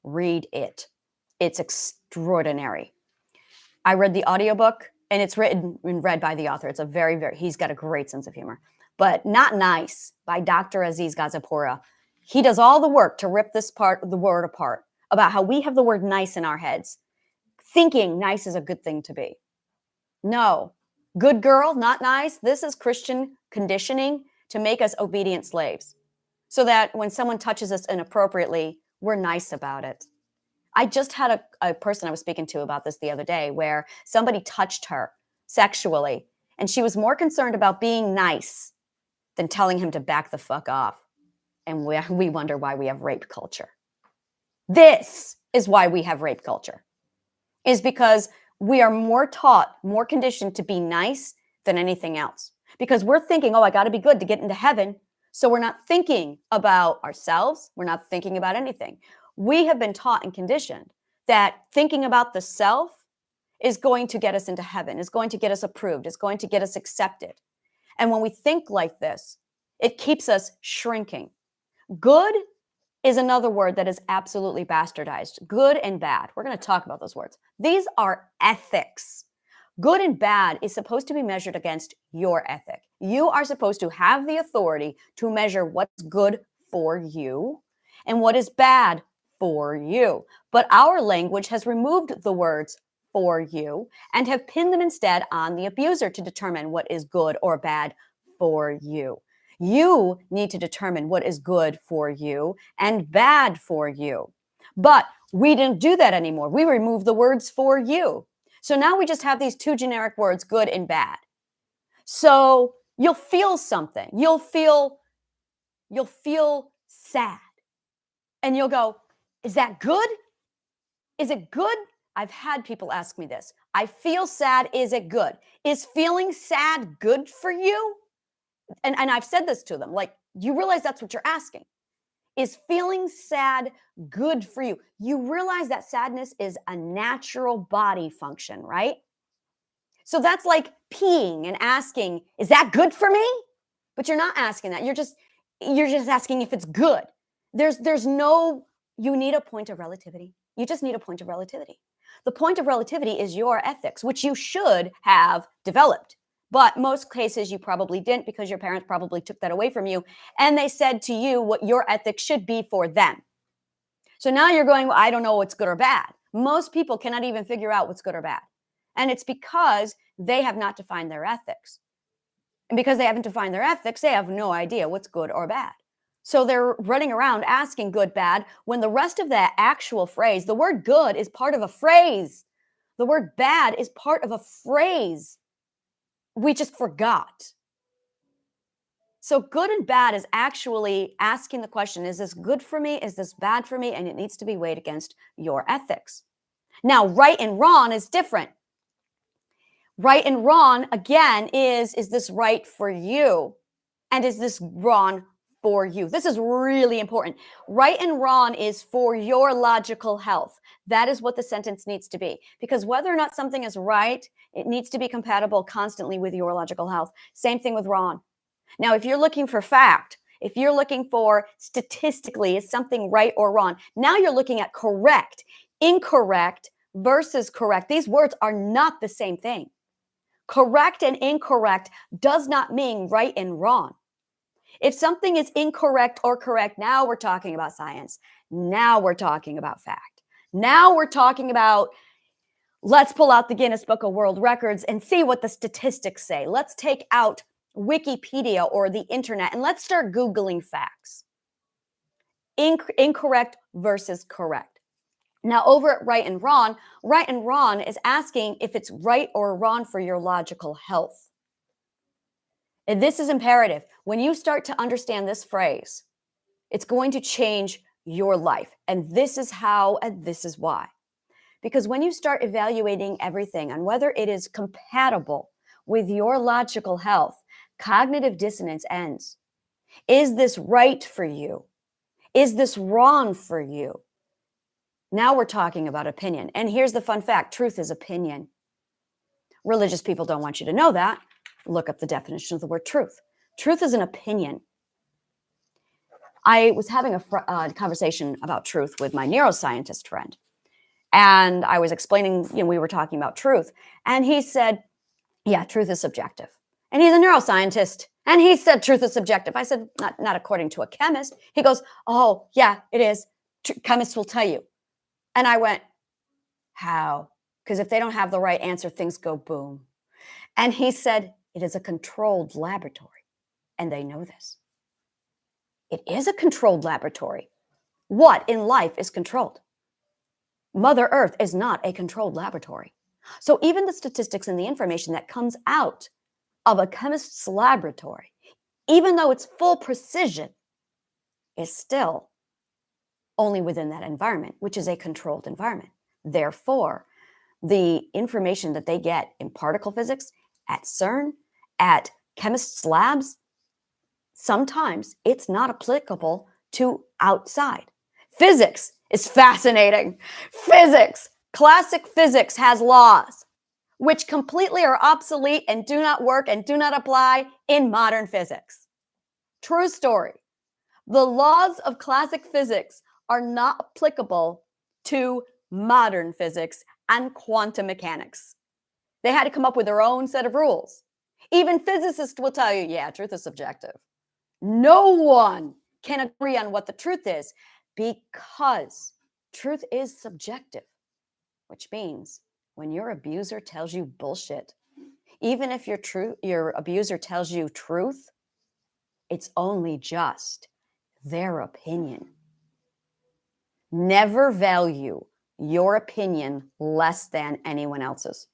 Read it. It's extraordinary. I read the audiobook, and it's written and read by the author. It's a he's got a great sense of humor. But Not Nice by Dr. Aziz Gazipura. He does all the work to rip this part of the word apart about how we have the word nice in our heads, thinking nice is a good thing to be. No, good girl, not nice. This is Christian conditioning to make us obedient slaves so that when someone touches us inappropriately, we're nice about it. I just had a person I was speaking to about this the other day where somebody touched her sexually, and she was more concerned about being nice than telling him to back the fuck off. And we wonder why we have rape culture. This is why we have rape culture, is because we are more taught, more conditioned to be nice than anything else. Because we're thinking, oh, I got to be good to get into heaven. So we're not thinking about ourselves. We're not thinking about anything. We have been taught and conditioned that thinking about the self is going to get us into heaven, is going to get us approved, is going to get us accepted. And when we think like this, it keeps us shrinking. Good is another word that is absolutely bastardized. Good and bad. We're going to talk about those words. These are ethics. Good and bad is supposed to be measured against your ethic. You are supposed to have the authority to measure what's good for you and what is bad for you. But our language has removed the words for you and have pinned them instead on the abuser to determine what is good or bad for you. You need to determine what is good for you and bad for you. But we didn't do that anymore. We removed the words for you. So now we just have these two generic words, good and bad. So you'll feel something. You'll feel sad. And you'll go, is that good? Is it good? I've had people ask me this. I feel sad. Is it good? Is feeling sad good for you? And I've said this to them, like, Do you realize that's what you're asking? Is feeling sad good for you? You realize that sadness is a natural body function, right? So that's like peeing and asking, is that good for me? But you're not asking that. You're just asking if it's good. There's no, you need a point of relativity. You just need a point of relativity. The point of relativity is your ethics, which you should have developed. But most cases you probably didn't, because your parents probably took that away from you and they said to you what your ethics should be for them. So now you're going, well, I don't know what's good or bad. Most people cannot even figure out what's good or bad. And it's because they have not defined their ethics. And because they haven't defined their ethics, they have no idea what's good or bad. So they're running around asking good, bad, when the rest of that actual phrase, the word good is part of a phrase. The word bad is part of a phrase. We just forgot. So good and bad is actually asking the question, is this good for me? Is this bad for me? And it needs to be weighed against your ethics. Now, right and wrong is different. Right and wrong, again, is this right for you? And is this wrong for you? This is really important. Right and wrong is for your logical health. That is what the sentence needs to be. Because whether or not something is right, it needs to be compatible constantly with your logical health. Same thing with wrong. Now, if you're looking for fact, if you're looking for statistically, is something right or wrong? Now you're looking at correct, incorrect versus correct. These words are not the same thing. Correct and incorrect does not mean right and wrong. If something is incorrect or correct, now we're talking about science. Now we're talking about fact. Now we're talking about, let's pull out the Guinness Book of World Records and see what the statistics say. Let's take out Wikipedia or the internet and let's start Googling facts. Incorrect versus correct. Now, over at right and wrong is asking if it's right or wrong for your logical health. And this is imperative. When you start to understand this phrase, it's going to change your life. And this is how, and this is why. Because when you start evaluating everything on whether it is compatible with your logical health, cognitive dissonance ends. Is this right for you? Is this wrong for you? Now we're talking about opinion. And here's the fun fact. Truth is opinion. Religious people don't want you to know that. Look up the definition of the word truth. Truth is an opinion. I was having a conversation about truth with my neuroscientist friend. And I was explaining, we were talking about truth. And he said, yeah, truth is subjective. And he's a neuroscientist. And he said truth is subjective. I said, not according to a chemist. He goes, oh, yeah, it is. Chemists will tell you. And I went, how? Because if they don't have the right answer, things go boom. And he said, it is a controlled laboratory. And they know this. It is a controlled laboratory. What in life is controlled? Mother Earth is not a controlled laboratory. So even the statistics and the information that comes out of a chemist's laboratory, even though it's full precision, is still only within that environment, which is a controlled environment. Therefore, the information that they get in particle physics, at CERN, at chemists' labs, sometimes it's not applicable to outside. Physics is fascinating. Physics, classic physics has laws which completely are obsolete and do not work and do not apply in modern physics. True story. The laws of classic physics are not applicable to modern physics and quantum mechanics. They had to come up with their own set of rules. Even physicists will tell you, yeah, truth is subjective. No one can agree on what the truth is because truth is subjective, which means when your abuser tells you bullshit, even if your abuser tells you truth, it's only just their opinion. Never value your opinion less than anyone else's.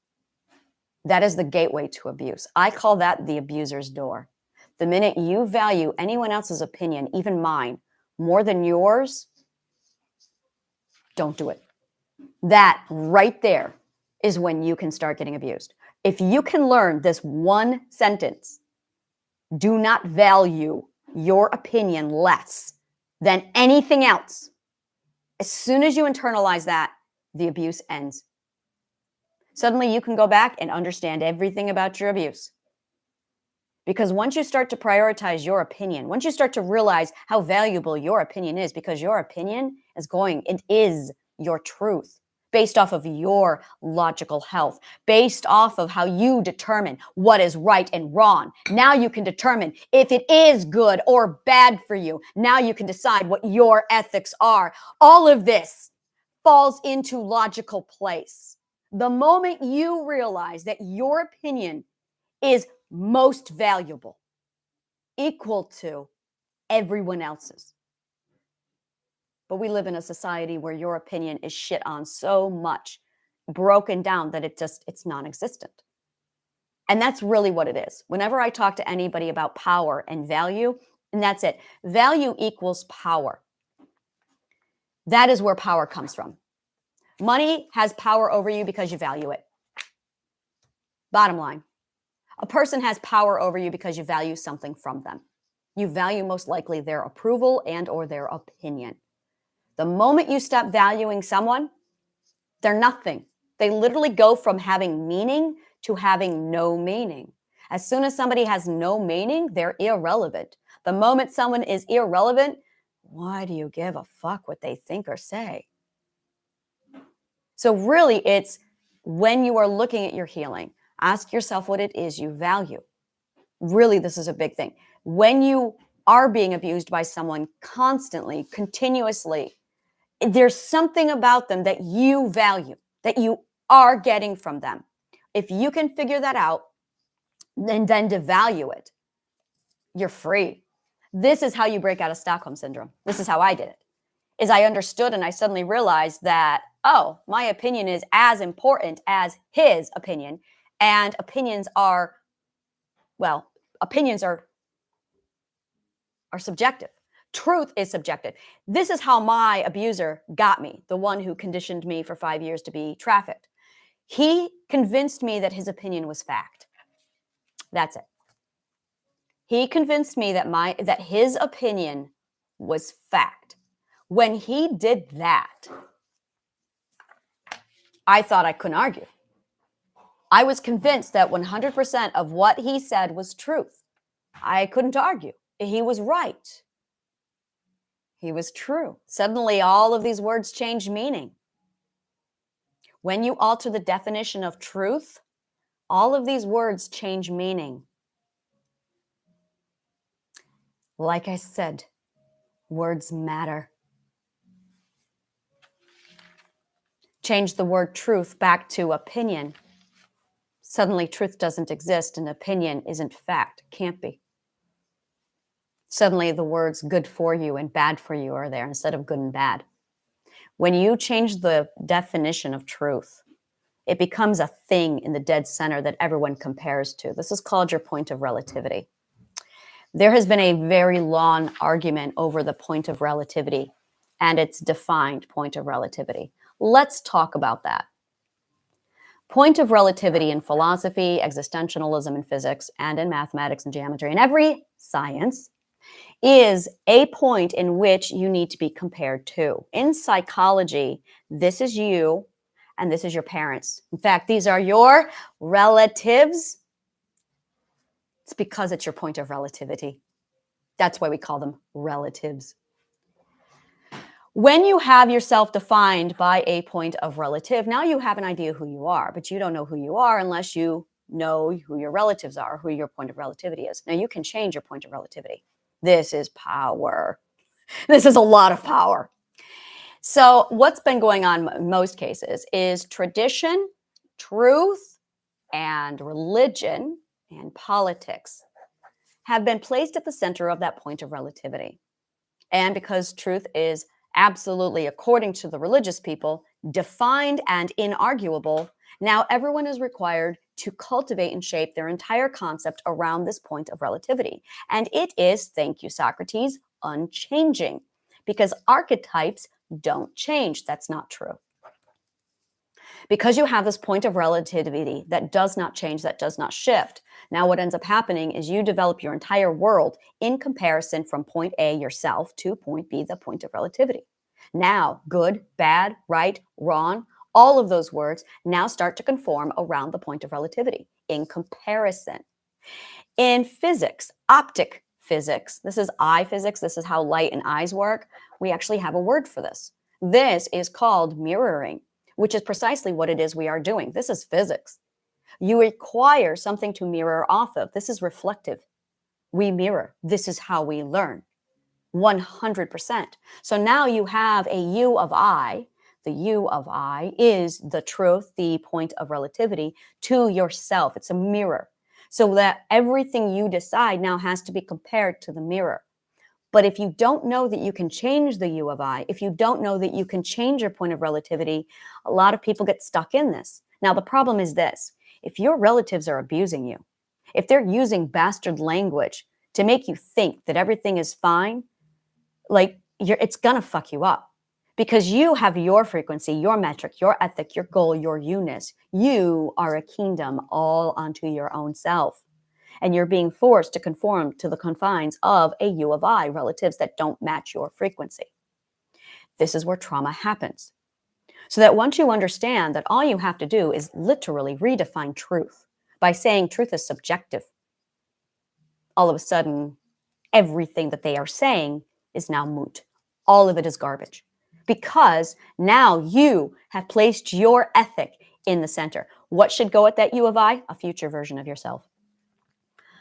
That is the gateway to abuse. I call that the abuser's door. The minute you value anyone else's opinion, even mine, more than yours, don't do it. That right there is when you can start getting abused. If you can learn this one sentence, do not value your opinion less than anything else. As soon as you internalize that, the abuse ends. Suddenly you can go back and understand everything about your abuse. Because once you start to prioritize your opinion, once you start to realize how valuable your opinion is, because your opinion it is your truth, based off of your logical health, based off of how you determine what is right and wrong. Now you can determine if it is good or bad for you. Now you can decide what your ethics are. All of this falls into logical place. The moment you realize that your opinion is most valuable, equal to everyone else's. But we live in a society where your opinion is shit on so much, broken down that it's non-existent. And that's really what it is. Whenever I talk to anybody about power and value, and that's it. Value equals power. That is where power comes from. Money has power over you because you value it. Bottom line. A person has power over you because you value something from them. You value most likely their approval and or their opinion. The moment you stop valuing someone, they're nothing. They literally go from having meaning to having no meaning. As soon as somebody has no meaning, they're irrelevant. The moment someone is irrelevant, why do you give a fuck what they think or say? So really, it's when you are looking at your healing, ask yourself what it is you value. Really, this is a big thing. When you are being abused by someone constantly, continuously, there's something about them that you value, that you are getting from them. If you can figure that out and then devalue it, you're free. This is how you break out of Stockholm Syndrome. This is how I did it. Is I understood and I suddenly realized that, oh, my opinion is as important as his opinion. And opinions are subjective. Truth is subjective. This is how my abuser got me, the one who conditioned me for 5 years to be trafficked. He convinced me that his opinion was fact. That's it. He convinced me that his opinion was fact. When he did that, I thought I couldn't argue. I was convinced that 100% of what he said was truth. I couldn't argue. He was right. He was true. Suddenly, all of these words change meaning. When you alter the definition of truth, all of these words change meaning. Like I said, words matter. Change the word truth back to opinion. Suddenly, truth doesn't exist and opinion isn't fact. Can't be. Suddenly, the words good for you and bad for you are there instead of good and bad. When you change the definition of truth, it becomes a thing in the dead center that everyone compares to. This is called your point of relativity. There has been a very long argument over the point of relativity and its defined point of relativity. Let's talk about that. Point of relativity in philosophy, existentialism in physics, and in mathematics and geometry, and every science is a point in which you need to be compared to. In psychology, this is you and this is your parents. In fact, these are your relatives. It's because it's your point of relativity. That's why we call them relatives. When you have yourself defined by a point of relative, now you have an idea who you are, but you don't know who you are unless you know who your relatives are, who your point of relativity is. Now you can change your point of relativity. This is power. This is a lot of power. So what's been going on in most cases is tradition, truth, and religion and politics have been placed at the center of that point of relativity. And because truth is absolutely, according to the religious people, defined and inarguable, now everyone is required to cultivate and shape their entire concept around this point of relativity. And it is, thank you, Socrates, unchanging, because archetypes don't change. That's not true. Because you have this point of relativity that does not change, that does not shift. Now, what ends up happening is you develop your entire world in comparison from point A, yourself, to point B, the point of relativity. Now, good, bad, right, wrong, all of those words now start to conform around the point of relativity in comparison. In physics, optic physics, this is eye physics, this is how light and eyes work, we actually have a word for this. This is called mirroring, which is precisely what it is we are doing. This is physics. You require something to mirror off of. This is reflective. We mirror. This is how we learn. 100%. So now you have a U of I. The U of I is the truth, the point of relativity to yourself. It's a mirror. So that everything you decide now has to be compared to the mirror. But if you don't know that you can change the U of I, if you don't know that you can change your point of relativity, a lot of people get stuck in this. Now, the problem is this. If your relatives are abusing you, if they're using bastard language to make you think that everything is fine, it's going to fuck you up. Because you have your frequency, your metric, your ethic, your goal, your you-ness. You are a kingdom all unto your own self. And you're being forced to conform to the confines of a U of I, relatives that don't match your frequency. This is where trauma happens. So that once you understand that all you have to do is literally redefine truth by saying truth is subjective, all of a sudden, everything that they are saying is now moot. All of it is garbage. Because now you have placed your ethic in the center. What should go at that U of I? A future version of yourself.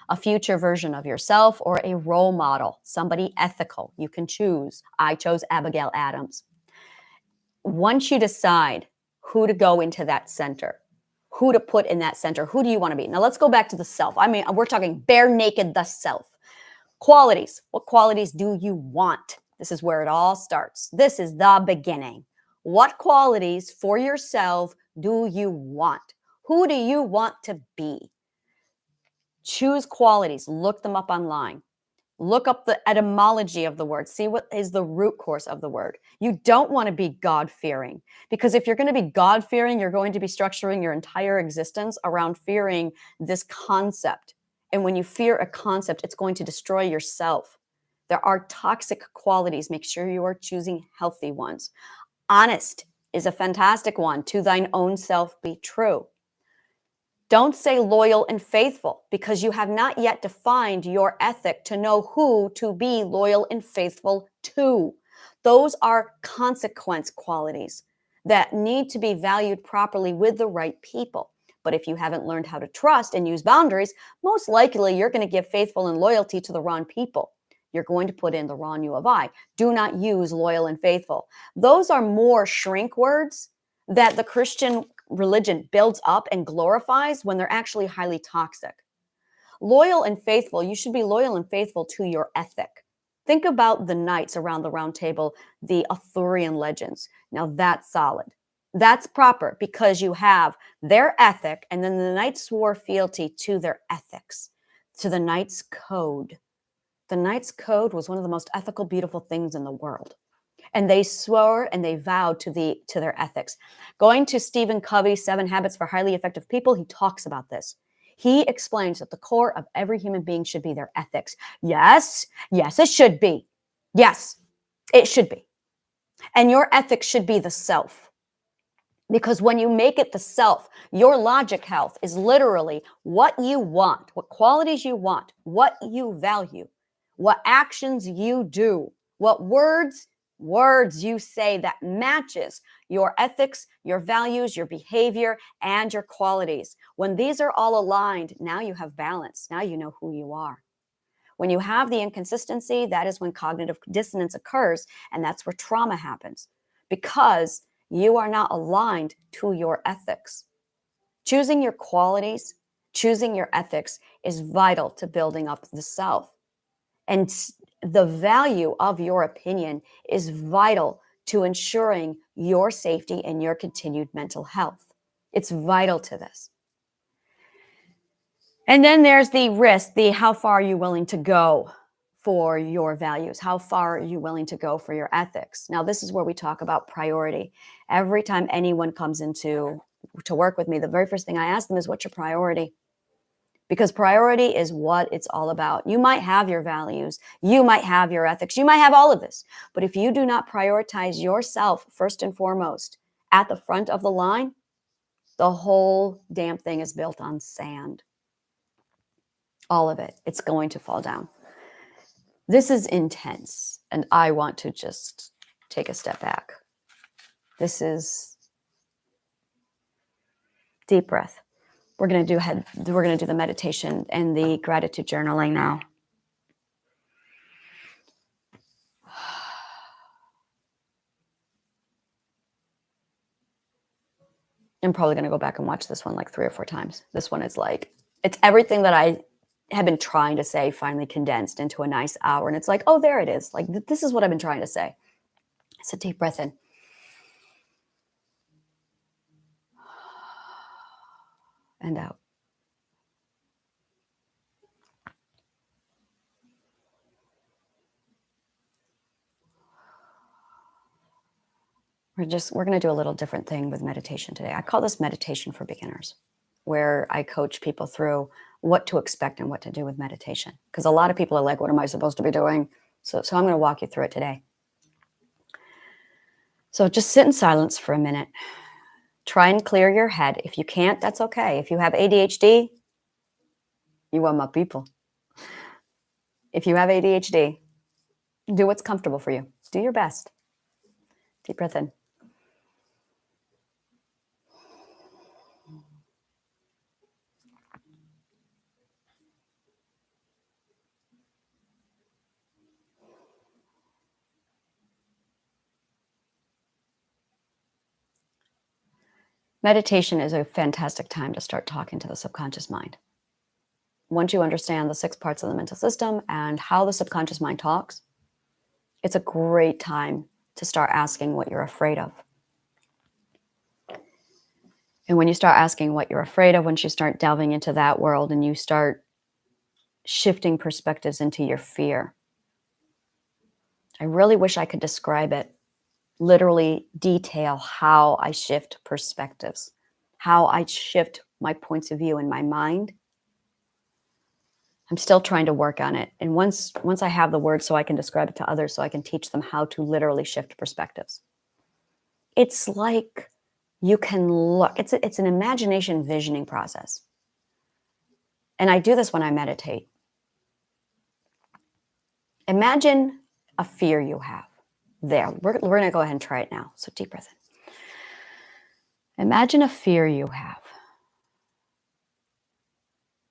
A future version of yourself or a role model, somebody ethical. You can choose. I chose Abigail Adams. Once you decide who to go into that center, who to put in that center, who do you want to be? Now let's go back to the self. I mean, we're talking bare naked, the self. Qualities. What qualities do you want? This is where it all starts. This is the beginning. What qualities for yourself do you want? Who do you want to be? Choose qualities. Look them up online. Look up the etymology of the word. See what is the root course of the word. You don't want to be God-fearing, because if you're going to be God-fearing, you're going to be structuring your entire existence around fearing this concept. And when you fear a concept, it's going to destroy yourself. There are toxic qualities. Make sure you are choosing healthy ones. Honest is a fantastic one. To thine own self be true. Don't say loyal and faithful, because you have not yet defined your ethic to know who to be loyal and faithful to. Those are consequence qualities that need to be valued properly with the right people. But if you haven't learned how to trust and use boundaries, most likely you're going to give faithful and loyalty to the wrong people. You're going to put in the wrong U of I. Do not use loyal and faithful. Those are more shrink words that the Christian religion builds up and glorifies when they're actually highly toxic. Loyal and faithful, you should be loyal and faithful to your ethic. Think about the knights around the round table, the Arthurian legends. Now that's solid. That's proper, because you have their ethic, and then the knights swore fealty to their ethics, to the knight's code. The knight's code was one of the most ethical, beautiful things in the world. And they swore and they vowed to their ethics. Going to Stephen Covey's 7 Habits for Highly Effective People, he talks about this. He explains that the core of every human being should be their ethics. Yes, it should be. Yes, it should be. And your ethics should be the self. Because when you make it the self, your logic health is literally what you want, what qualities you want, what you value, what actions you do, what words you say that matches your ethics, your values, your behavior, and your qualities. When these are all aligned, now you have balance. Now you know who you are. When you have the inconsistency, that is when cognitive dissonance occurs, and that's where trauma happens, because you are not aligned to your ethics. Choosing your qualities, choosing your ethics is vital to building up the self. And the value of your opinion is vital to ensuring your safety and your continued mental health. It's vital to this. And then there's the risk, how far are you willing to go for your values? How far are you willing to go for your ethics? Now, this is where we talk about priority. Every time anyone comes into to work with me, the very first thing I ask them is, what's your priority? Because priority is what it's all about. You might have your values, you might have your ethics, you might have all of this. But if you do not prioritize yourself first and foremost at the front of the line, the whole damn thing is built on sand. All of it. It's going to fall down. This is intense, and I want to just take a step back. This is deep breath. We're going to do the meditation and the gratitude journaling now. I'm probably going to go back and watch this one like 3 or 4 times. This one is like, it's everything that I have been trying to say finally condensed into a nice hour. And it's like, oh, there it is. Like, this is what I've been trying to say. It's a deep breath in. And out. We're going to do a little different thing with meditation today. I call this meditation for beginners, where I coach people through what to expect and what to do with meditation. Because a lot of people are like, what am I supposed to be doing? So I'm going to walk you through it today. So just sit in silence for a minute. Try and clear your head. If you can't, that's okay. If you have ADHD, you are my people. If you have ADHD, do what's comfortable for you. Do your best. Deep breath in. Meditation is a fantastic time to start talking to the subconscious mind. Once you understand the 6 parts of the mental system and how the subconscious mind talks, it's a great time to start asking what you're afraid of. And when you start asking what you're afraid of, once you start delving into that world and you start shifting perspectives into your fear, I really wish I could describe it, literally detail how I shift perspectives, how I shift my points of view in my mind. I'm still trying to work on it. And once I have the words so I can describe it to others, so I can teach them how to literally shift perspectives. It's like you can look, it's an imagination visioning process. And I do this when I meditate. Imagine a fear you have. There, we're going to go ahead and try it now. So deep breath in. Imagine a fear you have.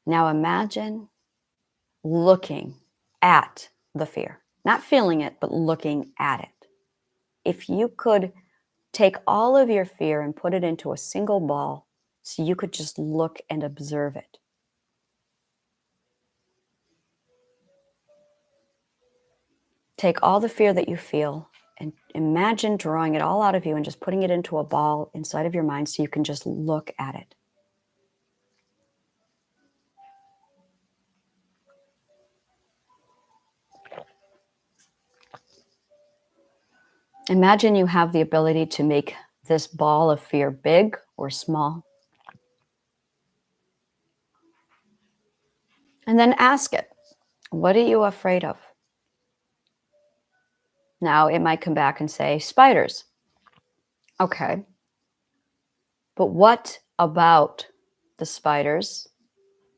Now imagine looking at the fear, not feeling it, but looking at it. If you could take all of your fear and put it into a single ball so you could just look and observe it. Take all the fear that you feel and imagine drawing it all out of you and just putting it into a ball inside of your mind so you can just look at it. Imagine you have the ability to make this ball of fear big or small. And then ask it, what are you afraid of? Now it might come back and say, spiders. Okay. But what about the spiders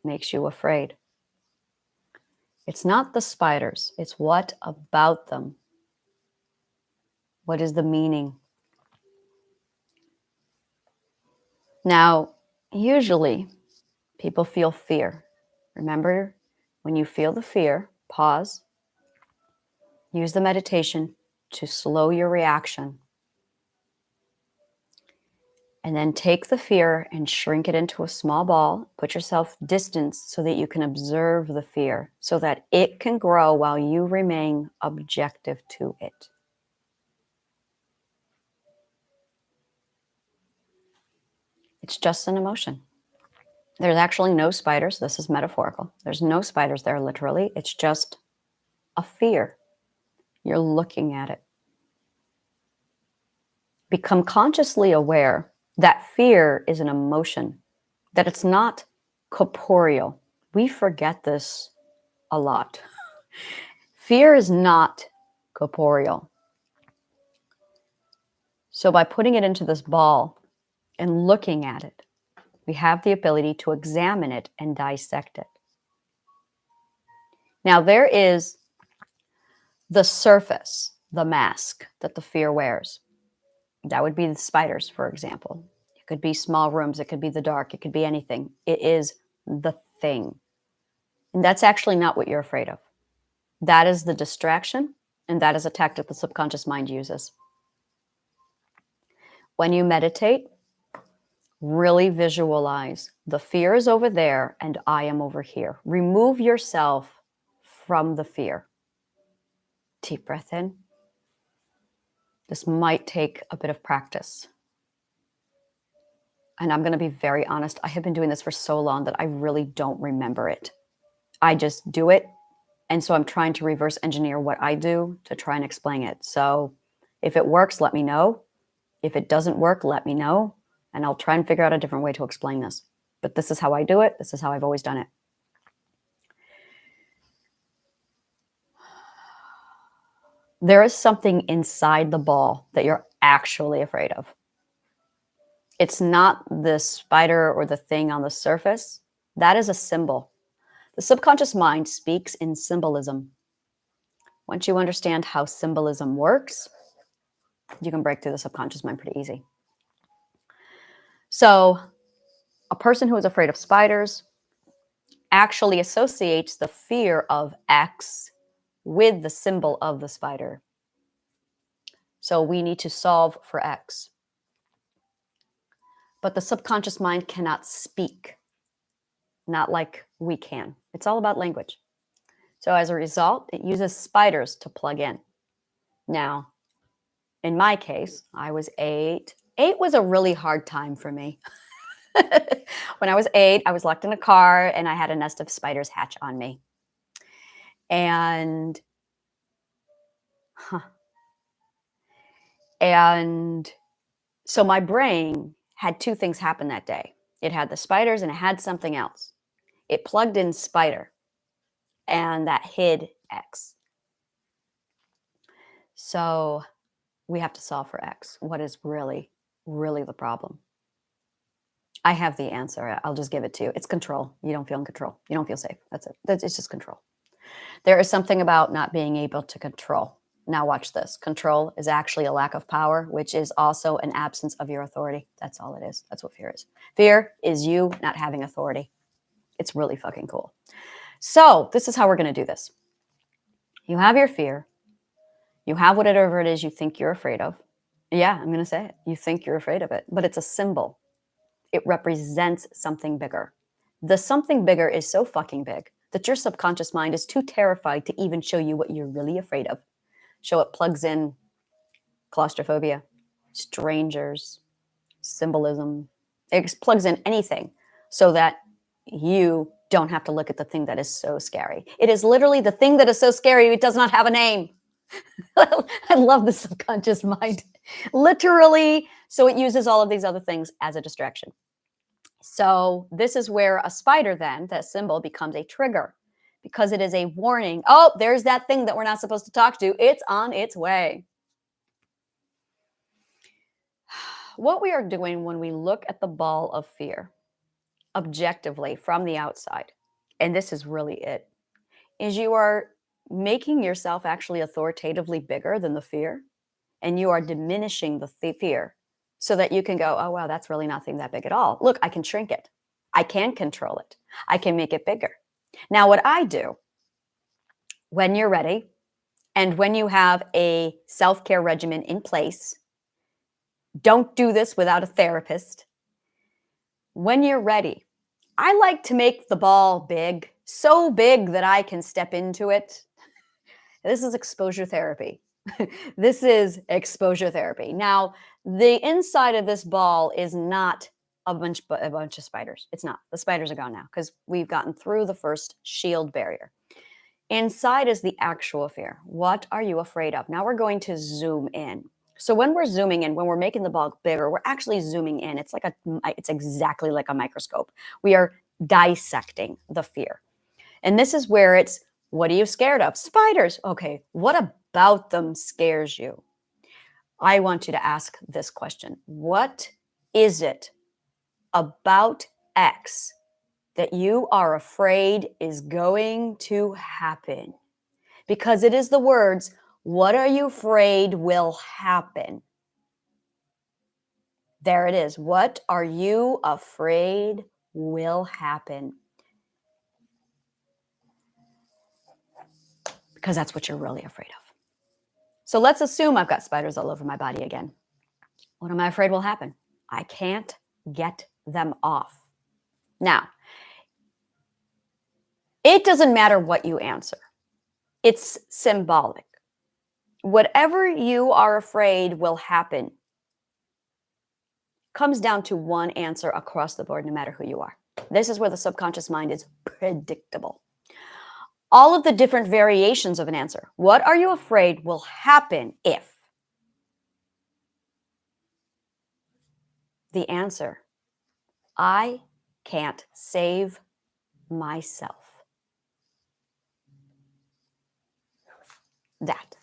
makes you afraid? It's not the spiders. It's what about them? What is the meaning? Now, usually people feel fear. Remember, when you feel the fear, pause, use the meditation to slow your reaction. And then take the fear and shrink it into a small ball. Put yourself distance so that you can observe the fear, so that it can grow while you remain objective to it. It's just an emotion. There's actually no spiders. This is metaphorical. There's no spiders there, literally. It's just a fear. You're looking at it. Become consciously aware that fear is an emotion, that it's not corporeal. We forget this a lot. Fear is not corporeal. So by putting it into this ball and looking at it, we have the ability to examine it and dissect it. Now, there is the surface, the mask that the fear wears. That would be the spiders, for example. It could be small rooms. It could be the dark. It could be anything. It is the thing. And that's actually not what you're afraid of. That is the distraction, and that is a tactic the subconscious mind uses. When you meditate, really visualize the fear is over there and I am over here. Remove yourself from the fear. Deep breath in. This might take a bit of practice. And I'm going to be very honest, I have been doing this for so long that I really don't remember it. I just do it. And so I'm trying to reverse engineer what I do to try and explain it. So if it works, let me know. If it doesn't work, let me know. And I'll try and figure out a different way to explain this. But this is how I do it. This is how I've always done it. There is something inside the ball that you're actually afraid of. It's not the spider or the thing on the surface. That is a symbol. The subconscious mind speaks in symbolism. Once you understand how symbolism works, you can break through the subconscious mind pretty easy. So a person who is afraid of spiders actually associates the fear of X with the symbol of the spider. So we need to solve for X. But the subconscious mind cannot speak, not like we can. It's all about language. So as a result, it uses spiders to plug in. Now, in my case, I was 8. 8 was a really hard time for me. When I was 8, I was locked in a car and I had a nest of spiders hatch on me. And so my brain had 2 things happen that day. It had the spiders and it had something else. It plugged in spider and that hid X. So we have to solve for X. What is really, really the problem? I have the answer. I'll just give it to you. It's control. You don't feel in control. You don't feel safe. That's it. It's just control. There is something about not being able to control. Now watch this. Control is actually a lack of power, which is also an absence of your authority. That's all it is. That's what fear is. Fear is you not having authority. It's really fucking cool. So this is how we're going to do this. You have your fear. You have whatever it is you think you're afraid of. Yeah, I'm going to say it. You think you're afraid of it, but it's a symbol. It represents something bigger. The something bigger is so fucking big that your subconscious mind is too terrified to even show you what you're really afraid of. So it plugs in claustrophobia, strangers, symbolism. It plugs in anything so that you don't have to look at the thing that is so scary. It is literally the thing that is so scary, it does not have a name. I love the subconscious mind. Literally. So it uses all of these other things as a distraction. So this is where a spider then, that symbol, becomes a trigger because it is a warning. Oh, there's that thing that we're not supposed to talk to. It's on its way. What we are doing when we look at the ball of fear objectively from the outside, and this is really it, is you are making yourself actually authoritatively bigger than the fear, and you are diminishing the fear so that you can go, oh, wow, that's really nothing that big at all. Look, I can shrink it. I can control it. I can make it bigger. Now, what I do when you're ready and when you have a self-care regimen in place, don't do this without a therapist. When you're ready, I like to make the ball big, so big that I can step into it. This is exposure therapy. This is exposure therapy. Now, the inside of this ball is not a bunch of spiders. It's not. The spiders are gone now because we've gotten through the first shield barrier. Inside is the actual fear. What are you afraid of? Now we're going to zoom in. So when we're zooming in, when we're making the ball bigger, we're actually zooming in. It's exactly like a microscope. We are dissecting the fear. And this is where it's, what are you scared of? Spiders. Okay, what about them scares you? I want you to ask this question. What is it about X that you are afraid is going to happen? Because it is the words, what are you afraid will happen? There it is. What are you afraid will happen? Because that's what you're really afraid of. So let's assume I've got spiders all over my body again. What am I afraid will happen? I can't get them off. Now, it doesn't matter what you answer. It's symbolic. Whatever you are afraid will happen comes down to one answer across the board, no matter who you are. This is where the subconscious mind is predictable. All of the different variations of an answer. What are you afraid will happen if? The answer, I can't save myself. That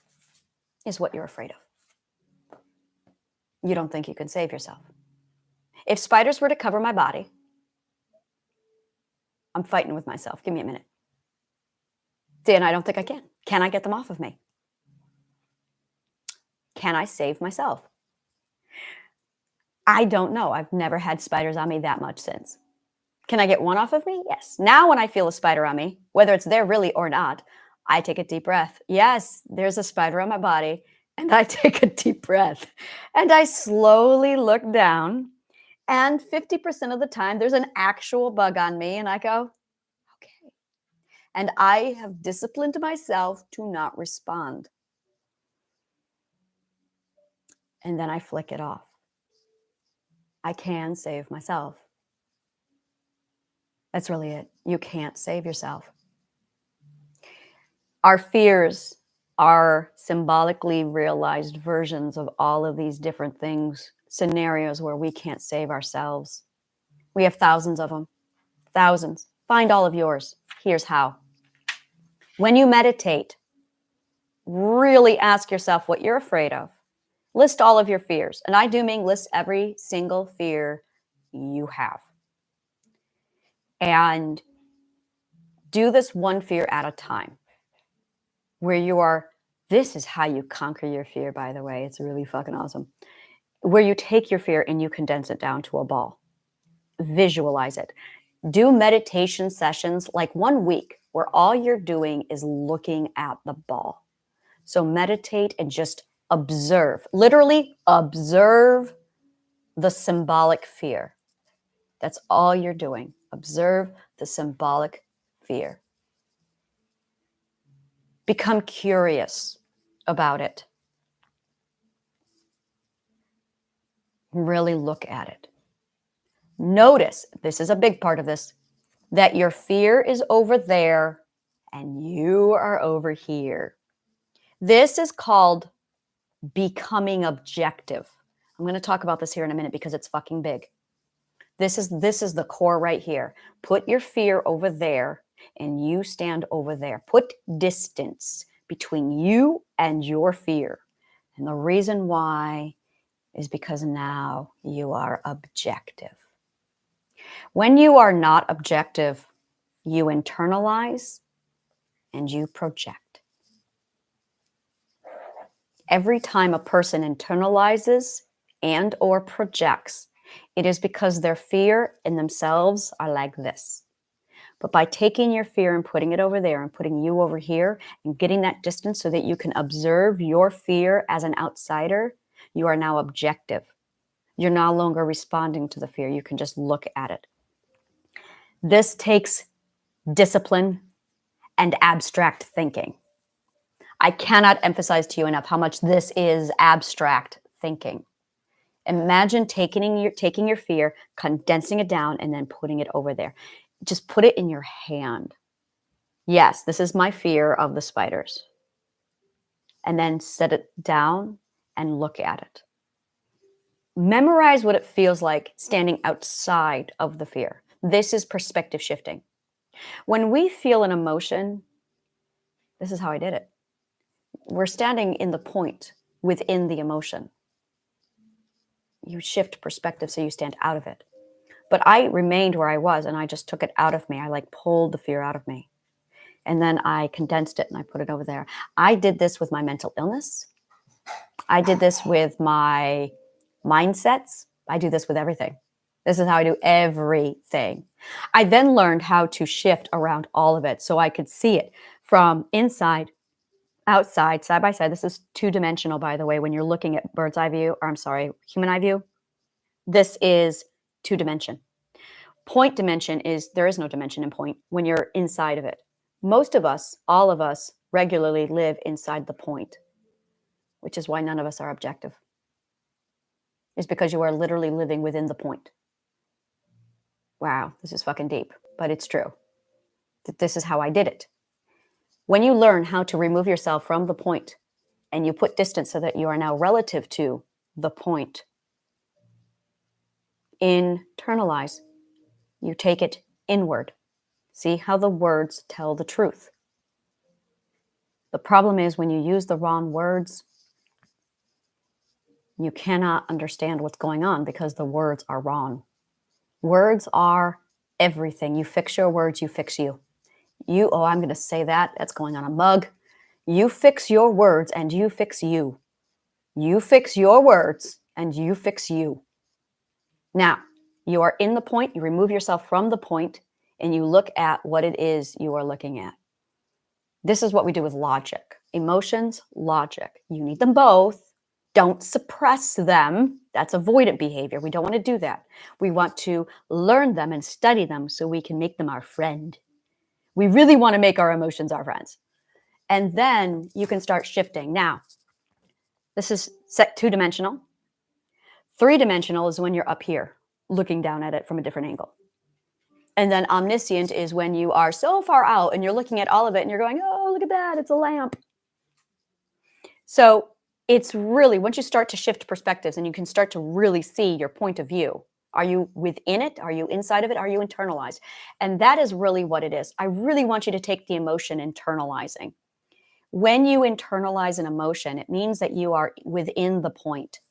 is what you're afraid of. You don't think you can save yourself. If spiders were to cover my body, I'm fighting with myself. Give me a minute. See, and I don't think I can. Can I get them off of me? Can I save myself? I don't know. I've never had spiders on me that much since. Can I get one off of me? Yes. Now when I feel a spider on me, whether it's there really or not, I take a deep breath. Yes, there's a spider on my body. And I take a deep breath. And I slowly look down. And 50% of the time, there's an actual bug on me. And I go, okay. And I have disciplined myself to not respond. And then I flick it off. I can save myself. That's really it. You can't save yourself. Our fears are symbolically realized versions of all of these different things, scenarios where we can't save ourselves. We have thousands of them. Thousands. Find all of yours. Here's how. When you meditate, really ask yourself what you're afraid of. List all of your fears. And I do mean list every single fear you have. And do this one fear at a time. Where you are, this is how you conquer your fear, by the way. It's really fucking awesome. Where you take your fear and you condense it down to a ball. Visualize it. Do meditation sessions like 1 week where all you're doing is looking at the ball. So meditate and just observe, literally observe the symbolic fear. That's all you're doing. Observe the symbolic fear. Become curious about it. Really look at it. Notice, this is a big part of this, that your fear is over there and you are over here. This is called becoming objective. I'm going to talk about this here in a minute because it's fucking big. This is the core right here. Put your fear over there and you stand over there. Put distance between you and your fear. And the reason why is because now you are objective. When you are not objective, you internalize and you project. Every time a person internalizes and or projects, it is because their fear in themselves are like this. But by taking your fear and putting it over there and putting you over here and getting that distance so that you can observe your fear as an outsider, you are now objective. You're no longer responding to the fear. You can just look at it. This takes discipline and abstract thinking. I cannot emphasize to you enough how much this is abstract thinking. Imagine taking your fear, condensing it down, and then putting it over there. Just put it in your hand. Yes, this is my fear of the spiders. And then set it down and look at it. Memorize what it feels like standing outside of the fear. This is perspective shifting. When we feel an emotion, this is how I did it. We're standing in the point within the emotion. You shift perspective so you stand out of it. But I remained where I was and I just took it out of me. I like pulled the fear out of me. And then I condensed it and I put it over there. I did this with my mental illness. I did this with my mindsets. I do this with everything. This is how I do everything. I then learned how to shift around all of it so I could see it from inside, outside, side by side. This is two-dimensional, by the way, when you're looking at bird's eye view, or I'm sorry, human eye view. This is two-dimension. Point dimension is, there is no dimension in point when you're inside of it. Most of us, all of us, regularly live inside the point, which is why none of us are objective. It's because you are literally living within the point. Wow, this is fucking deep, but it's true. This is how I did it. When you learn how to remove yourself from the point and you put distance so that you are now relative to the point, internalize. You take it inward. See how the words tell the truth. The problem is when you use the wrong words, you cannot understand what's going on because the words are wrong. Words are everything. You fix your words, you fix you. I'm going to say that. That's going on a mug. You fix your words and you fix you. You fix your words and you fix you. Now, you are in the point, you remove yourself from the point, and you look at what it is you are looking at. This is what we do with logic. Emotions, logic. You need them both. Don't suppress them. That's avoidant behavior. We don't want to do that. We want to learn them and study them so we can make them our friend. We really want to make our emotions our friends. And then you can start shifting. Now, this is set two-dimensional. Three-dimensional is when you're up here, looking down at it from a different angle. And then omniscient is when you are so far out and you're looking at all of it and you're going, oh, look at that, it's a lamp. So it's really, once you start to shift perspectives and you can start to really see your point of view, are you within it? Are you inside of it? Are you internalized? And that is really what it is. I really want you to take the emotion internalizing. When you internalize an emotion, it means that you are within the point.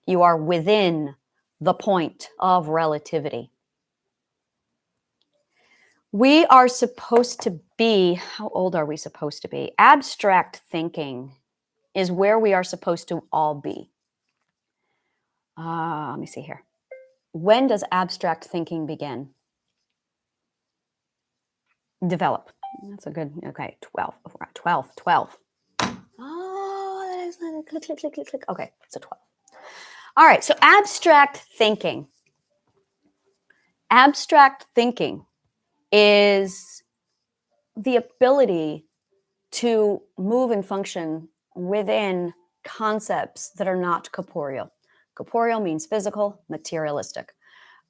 You are within the point of relativity. We are supposed to be, how old are we supposed to be? Abstract thinking is where we are supposed to all be. Let me see here. When does abstract thinking begin? Develop. That's a good, okay, 12. We're at 12. Oh, that is click. Okay, so 12. All right, so abstract thinking. Abstract thinking is the ability to move and function within concepts that are not corporeal. Corporeal means physical, materialistic.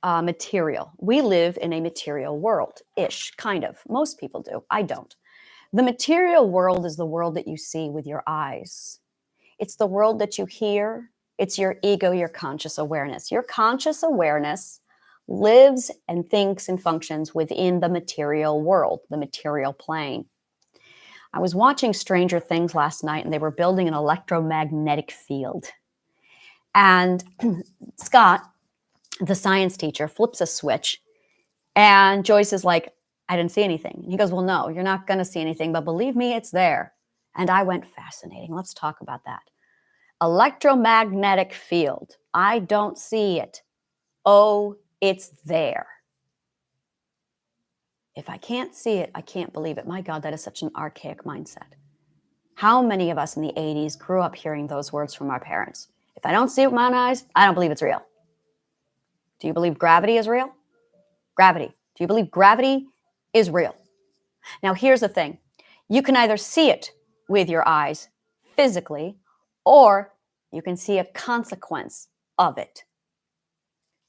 Material. We live in a material world-ish, kind of. Most people do. I don't. The material world is the world that you see with your eyes. It's the world that you hear. It's your ego, your conscious awareness. Your conscious awareness lives and thinks and functions within the material world, the material plane. I was watching Stranger Things last night, and they were building an electromagnetic field. And Scott, the science teacher, flips a switch, and Joyce is like, I didn't see anything. And he goes, well, no, you're not going to see anything, but believe me, it's there. And I went, fascinating. Let's talk about that. Electromagnetic field. I don't see it. Oh, it's there. If I can't see it, I can't believe it. My God, that is such an archaic mindset. How many of us in the 80s grew up hearing those words from our parents? If I don't see it with my own eyes, I don't believe it's real. Do you believe gravity is real? Gravity. Do you believe gravity is real? Now, here's the thing. You can either see it with your eyes physically, or you can see a consequence of it.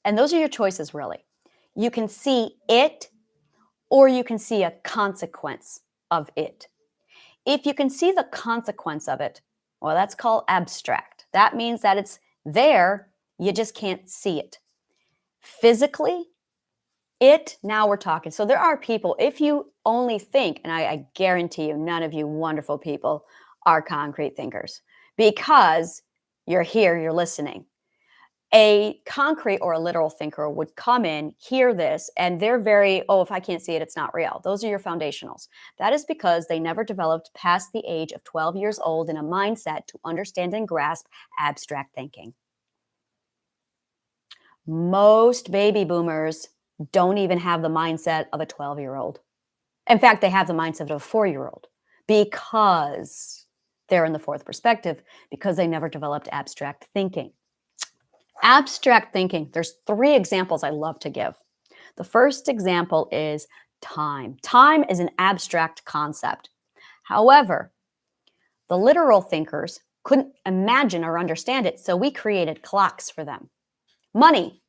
And those are your choices, really. You can see it, or you can see a consequence of it. If you can see the consequence of it, well, that's called abstract. That means that it's there, you just can't see it. Physically, now we're talking. So there are people, if you only think, and I guarantee you, none of you wonderful people are concrete thinkers because you're here, you're listening. A concrete or a literal thinker would come in, hear this, and they're very, if I can't see it, it's not real. Those are your foundationals. That is because they never developed past the age of 12 years old in a mindset to understand and grasp abstract thinking. Most baby boomers don't even have the mindset of a 12-year-old. In fact, they have the mindset of a 4-year-old because they're in the fourth perspective, because they never developed abstract thinking. Abstract thinking, there's 3 examples I love to give. The first example is time. Time is an abstract concept. However, the literal thinkers couldn't imagine or understand it, so we created clocks for them. Money.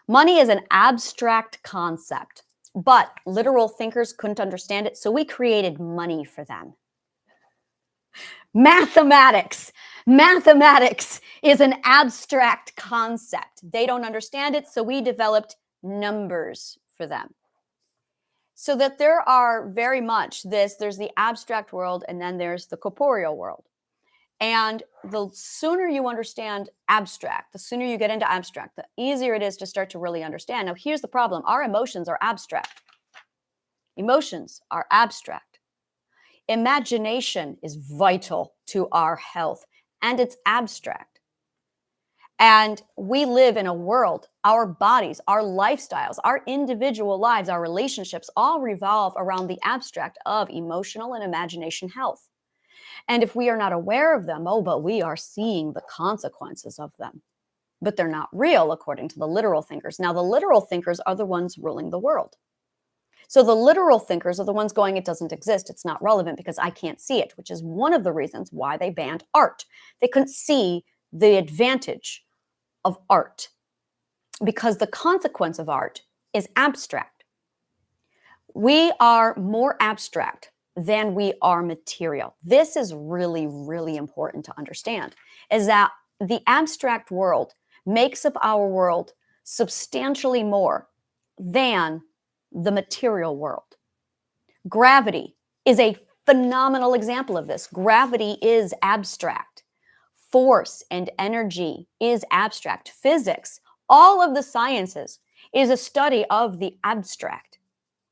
Money is an abstract concept, but literal thinkers couldn't understand it, so we created money for them. Mathematics. Mathematics is an abstract concept. They don't understand it, so we developed numbers for them. So that there are very much there's the abstract world, and then there's the corporeal world. And the sooner you understand abstract, the sooner you get into abstract, the easier it is to start to really understand. Now, here's the problem. Our emotions are abstract. Emotions are abstract. Imagination is vital to our health, and it's abstract. And we live in a world, our bodies, our lifestyles, our individual lives, our relationships all revolve around the abstract of emotional and imagination health. And if we are not aware of them, but we are seeing the consequences of them. But they're not real, according to the literal thinkers. Now, the literal thinkers are the ones ruling the world. So the literal thinkers are the ones going, it doesn't exist, it's not relevant because I can't see it, which is one of the reasons why they banned art. They couldn't see the advantage of art because the consequence of art is abstract. We are more abstract than we are material. This is really, really important to understand, is that the abstract world makes up our world substantially more than the material world. Gravity is a phenomenal example of this. Gravity is abstract. Force and energy is abstract. Physics, all of the sciences, is a study of the abstract.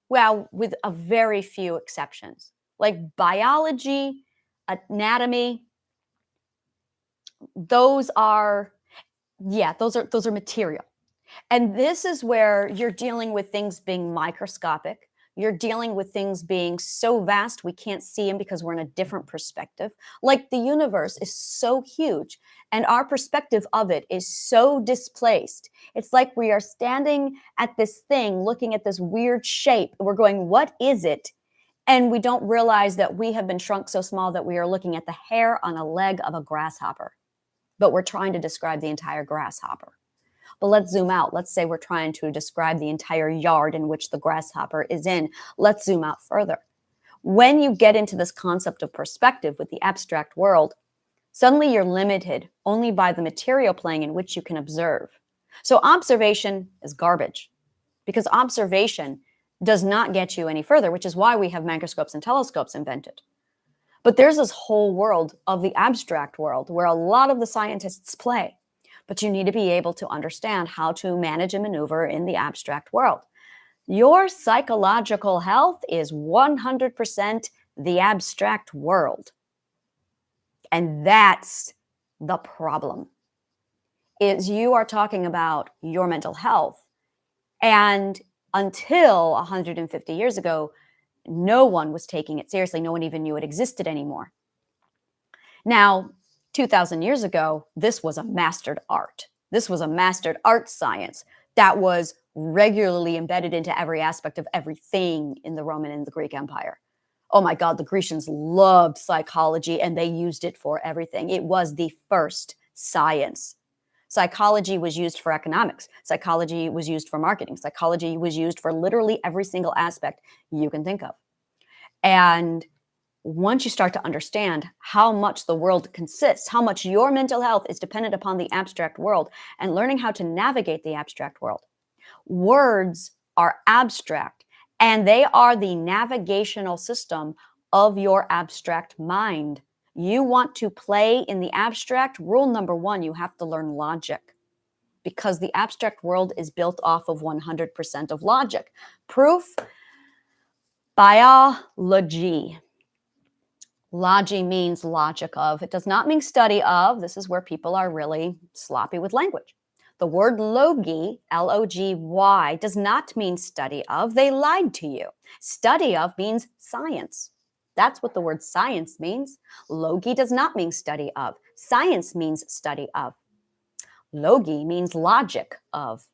Well, with a very few exceptions, like biology, anatomy, those are material. And this is where you're dealing with things being microscopic. You're dealing with things being so vast we can't see them because we're in a different perspective. Like the universe is so huge and our perspective of it is so displaced. It's like we are standing at this thing looking at this weird shape. We're going, what is it? And we don't realize that we have been shrunk so small that we are looking at the hair on a leg of a grasshopper. But we're trying to describe the entire grasshopper. But let's zoom out. Let's say we're trying to describe the entire yard in which the grasshopper is in. Let's zoom out further. When you get into this concept of perspective with the abstract world, suddenly you're limited only by the material plane in which you can observe. So observation is garbage because observation does not get you any further, which is why we have microscopes and telescopes invented. But there's this whole world of the abstract world where a lot of the scientists play. But you need to be able to understand how to manage and maneuver in the abstract world. Your psychological health is 100% the abstract world. And that's the problem, is you are talking about your mental health. And until 150 years ago, no one was taking it seriously. No one even knew it existed anymore. Now, 2,000 years ago, this was a mastered art. This was a mastered art science that was regularly embedded into every aspect of everything in the Roman and the Greek Empire. Oh my God, the Grecians loved psychology and they used it for everything. It was the first science. Psychology was used for economics. Psychology was used for marketing. Psychology was used for literally every single aspect you can think of. And once you start to understand how much the world consists, how much your mental health is dependent upon the abstract world, and learning how to navigate the abstract world. Words are abstract, and they are the navigational system of your abstract mind. You want to play in the abstract? Rule number one, you have to learn logic, because the abstract world is built off of 100% of logic. Proof, biology. Logy means logic of. It does not mean study of. This is where people are really sloppy with language. The word logy, L-O-G-Y, does not mean study of. They lied to you. Study of means science. That's what the word science means. Logy does not mean study of. Science means study of. Logy means logic of.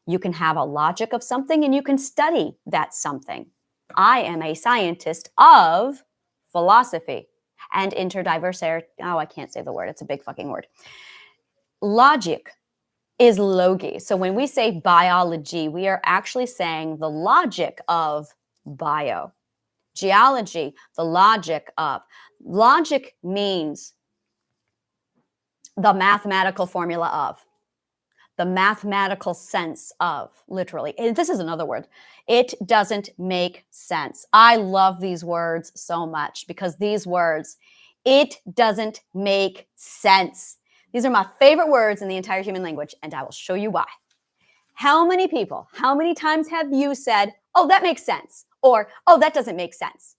You can have a logic of something and you can study that something. I am a scientist of philosophy and interdiversity. Oh, I can't say the word. It's a big fucking word. Logic is logy. So when we say biology, we are actually saying the logic of bio. Geology, the logic of. Logic means the mathematical formula of. The mathematical sense of, literally. This is another word. It doesn't make sense. I love these words so much because these words, it doesn't make sense. These are my favorite words in the entire human language, and I will show you why. How many people, how many times have you said, oh, that makes sense, or oh, that doesn't make sense?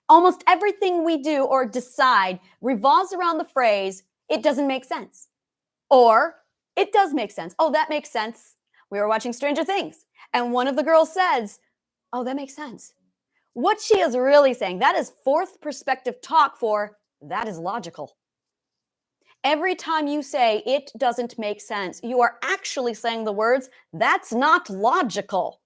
Almost everything we do or decide revolves around the phrase, it doesn't make sense, or it does make sense. Oh, that makes sense. We were watching Stranger Things, and one of the girls says, oh, that makes sense. What she is really saying, that is fourth perspective talk for that is logical. Every time you say it doesn't make sense, you are actually saying the words, that's not logical.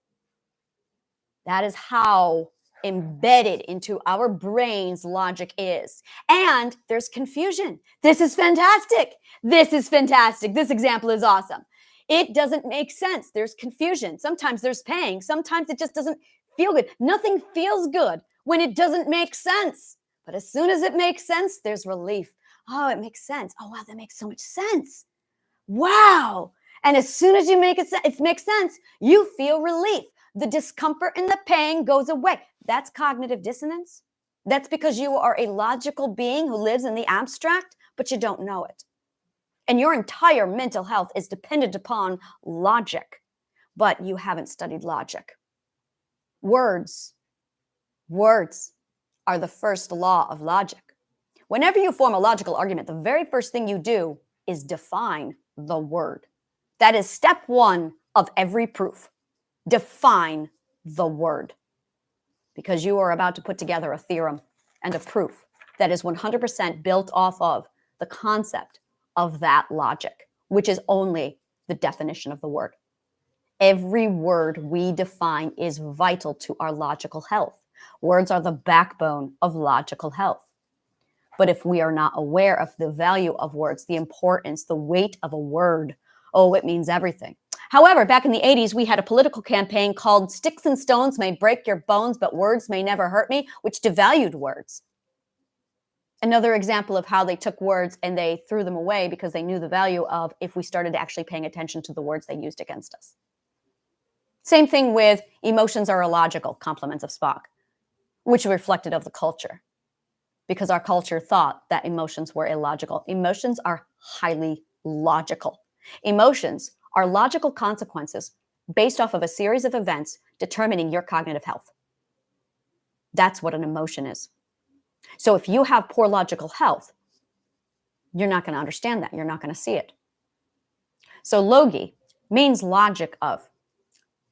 That is how embedded into our brains logic is. And there's confusion. This is fantastic. This is fantastic. This example is awesome. It doesn't make sense. There's confusion. Sometimes there's pain. Sometimes it just doesn't feel good. Nothing feels good when it doesn't make sense. But as soon as it makes sense, there's relief. Oh, it makes sense. Oh, wow, that makes so much sense. Wow. And as soon as you make it makes sense, you feel relief. The discomfort and the pain goes away. That's cognitive dissonance. That's because you are a logical being who lives in the abstract, but you don't know it. And your entire mental health is dependent upon logic, but you haven't studied logic. Words are the first law of logic. Whenever you form a logical argument, the very first thing you do is define the word. That is step one of every proof. Define the word, because you are about to put together a theorem and a proof that is 100% built off of the concept of that logic, which is only the definition of the word. Every word we define is vital to our logical health. Words are the backbone of logical health. But if we are not aware of the value of words, the importance, the weight of a word, oh, it means everything. However, back in the 80s, we had a political campaign called Sticks and Stones May Break Your Bones, but Words May Never Hurt Me, which devalued words. Another example of how they took words and they threw them away because they knew the value of if we started actually paying attention to the words they used against us. Same thing with emotions are illogical, compliments of Spock, which reflected of the culture, because our culture thought that emotions were illogical. Emotions are highly logical. Emotions are logical consequences based off of a series of events determining your cognitive health. That's what an emotion is. So if you have poor logical health, you're not going to understand that. You're not going to see it. So logy means logic of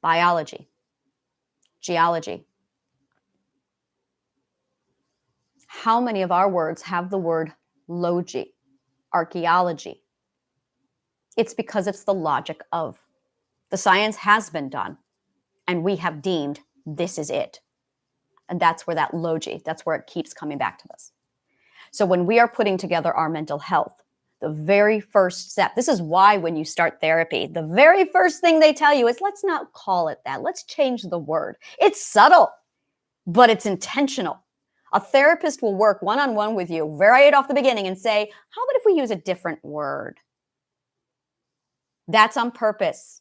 biology, geology. How many of our words have the word logy, archaeology? It's because it's the logic of. The science has been done, and we have deemed this is it. And that's where that logy, that's where it keeps coming back to us. So when we are putting together our mental health, the very first step, this is why when you start therapy, the very first thing they tell you is, let's not call it that. Let's change the word. It's subtle, but it's intentional. A therapist will work one-on-one with you right off the beginning and say, how about if we use a different word? That's on purpose.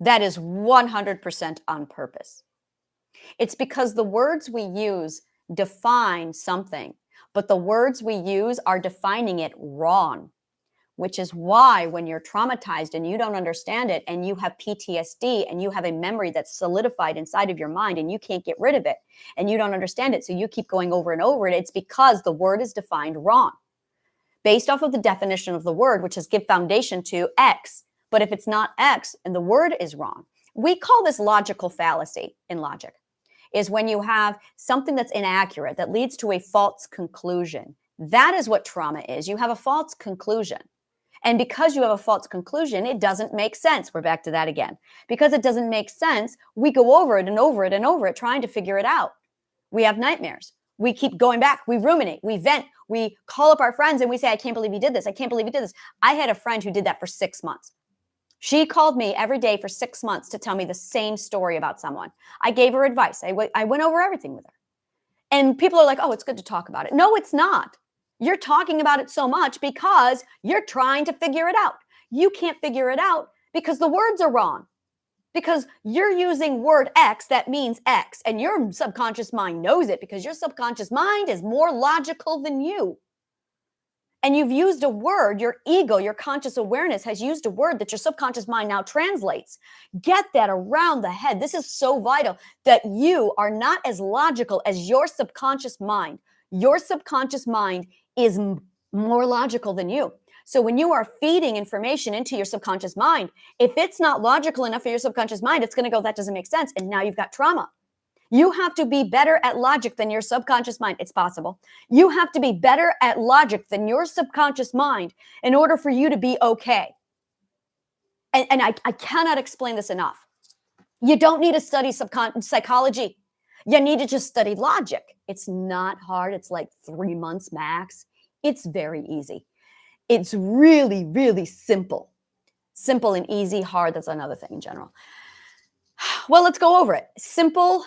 That is 100% on purpose. It's because the words we use define something, but the words we use are defining it wrong, which is why when you're traumatized and you don't understand it and you have PTSD and you have a memory that's solidified inside of your mind and you can't get rid of it and you don't understand it, so you keep going over and over it, it's because the word is defined wrong based off of the definition of the word, which is give foundation to X. But if it's not X and the word is wrong, we call this logical fallacy in logic, is when you have something that's inaccurate that leads to a false conclusion. That is what trauma is. You have a false conclusion. And because you have a false conclusion, it doesn't make sense. We're back to that again. Because it doesn't make sense, we go over it and over it and over it, trying to figure it out. We have nightmares. We keep going back. We ruminate. We vent. We call up our friends and we say, I can't believe you did this. I can't believe you did this. I had a friend who did that for 6 months. She called me every day for 6 months to tell me the same story about someone. I gave her advice. I went over everything with her. And people are like, oh, it's good to talk about it. No, it's not. You're talking about it so much because you're trying to figure it out. You can't figure it out because the words are wrong. Because you're using word X that means X, and your subconscious mind knows it because your subconscious mind is more logical than you. And you've used a word, your ego, your conscious awareness has used a word that your subconscious mind now translates. Get that around the head. This is so vital that you are not as logical as your subconscious mind. Your subconscious mind is more logical than you. So when you are feeding information into your subconscious mind, if it's not logical enough for your subconscious mind, it's going to go, that doesn't make sense. And now you've got trauma. You have to be better at logic than your subconscious mind. It's possible. You have to be better at logic than your subconscious mind in order for you to be okay. And I cannot explain this enough. You don't need to study psychology. You need to just study logic. It's not hard. It's like 3 months max. It's very easy. It's really, really simple. Simple and easy. Hard, that's another thing in general. Well, let's go over it. Simple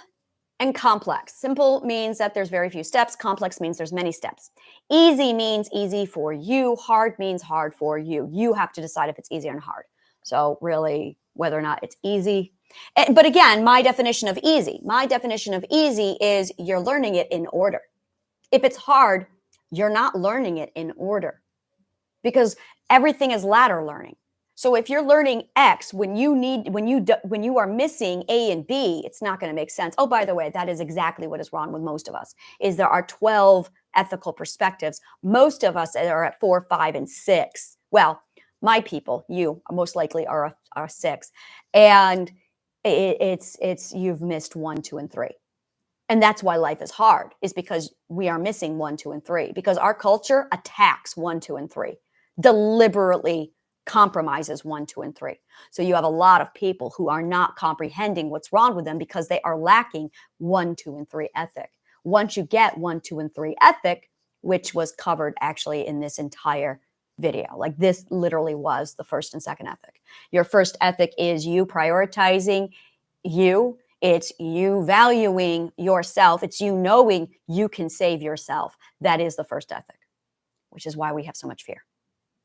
and complex. Simple means that there's very few steps. Complex means there's many steps. Easy means easy for you. Hard means hard for you. You have to decide if it's easy or hard. So really, whether or not it's easy. But again, my definition of easy is you're learning it in order. If it's hard, you're not learning it in order because everything is ladder learning. So if you're learning X when you are missing A and B, it's not going to make sense. Oh, by the way, that is exactly what is wrong with most of us. Is there are 12 ethical perspectives. Most of us are at 4, 5, and 6. Well, my people, you most likely are 6, and it's you've missed 1, 2, and 3. And that's why life is hard, is because we are missing 1, 2, and 3. Because our culture attacks 1, 2, and 3, deliberately compromises 1, 2, and 3. So you have a lot of people who are not comprehending what's wrong with them because they are lacking 1, 2, and 3 ethic. Once you get 1, 2, and 3 ethic, which was covered actually in this entire video, like this literally was the first and second ethic. Your first ethic is you prioritizing you. It's you valuing yourself. It's you knowing you can save yourself. That is the first ethic, which is why we have so much fear.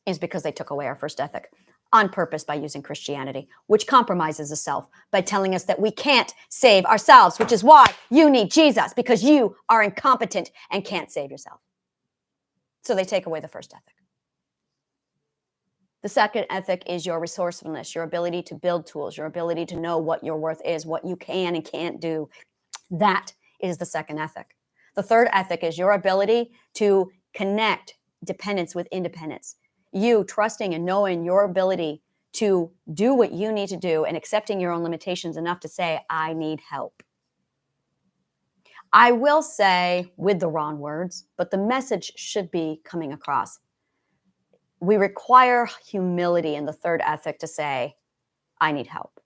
Is because they took away our first ethic on purpose by using Christianity, which compromises the self by telling us that we can't save ourselves, which is why you need Jesus, because you are incompetent and can't save yourself. So they take away the first ethic. The second ethic is your resourcefulness, your ability to build tools, your ability to know what your worth is, what you can and can't do. That is the second ethic. The third ethic is your ability to connect dependence with independence. You trusting and knowing your ability to do what you need to do and accepting your own limitations enough to say, I need help. I will say with the wrong words, but the message should be coming across. We require humility in the third ethic to say, I need help.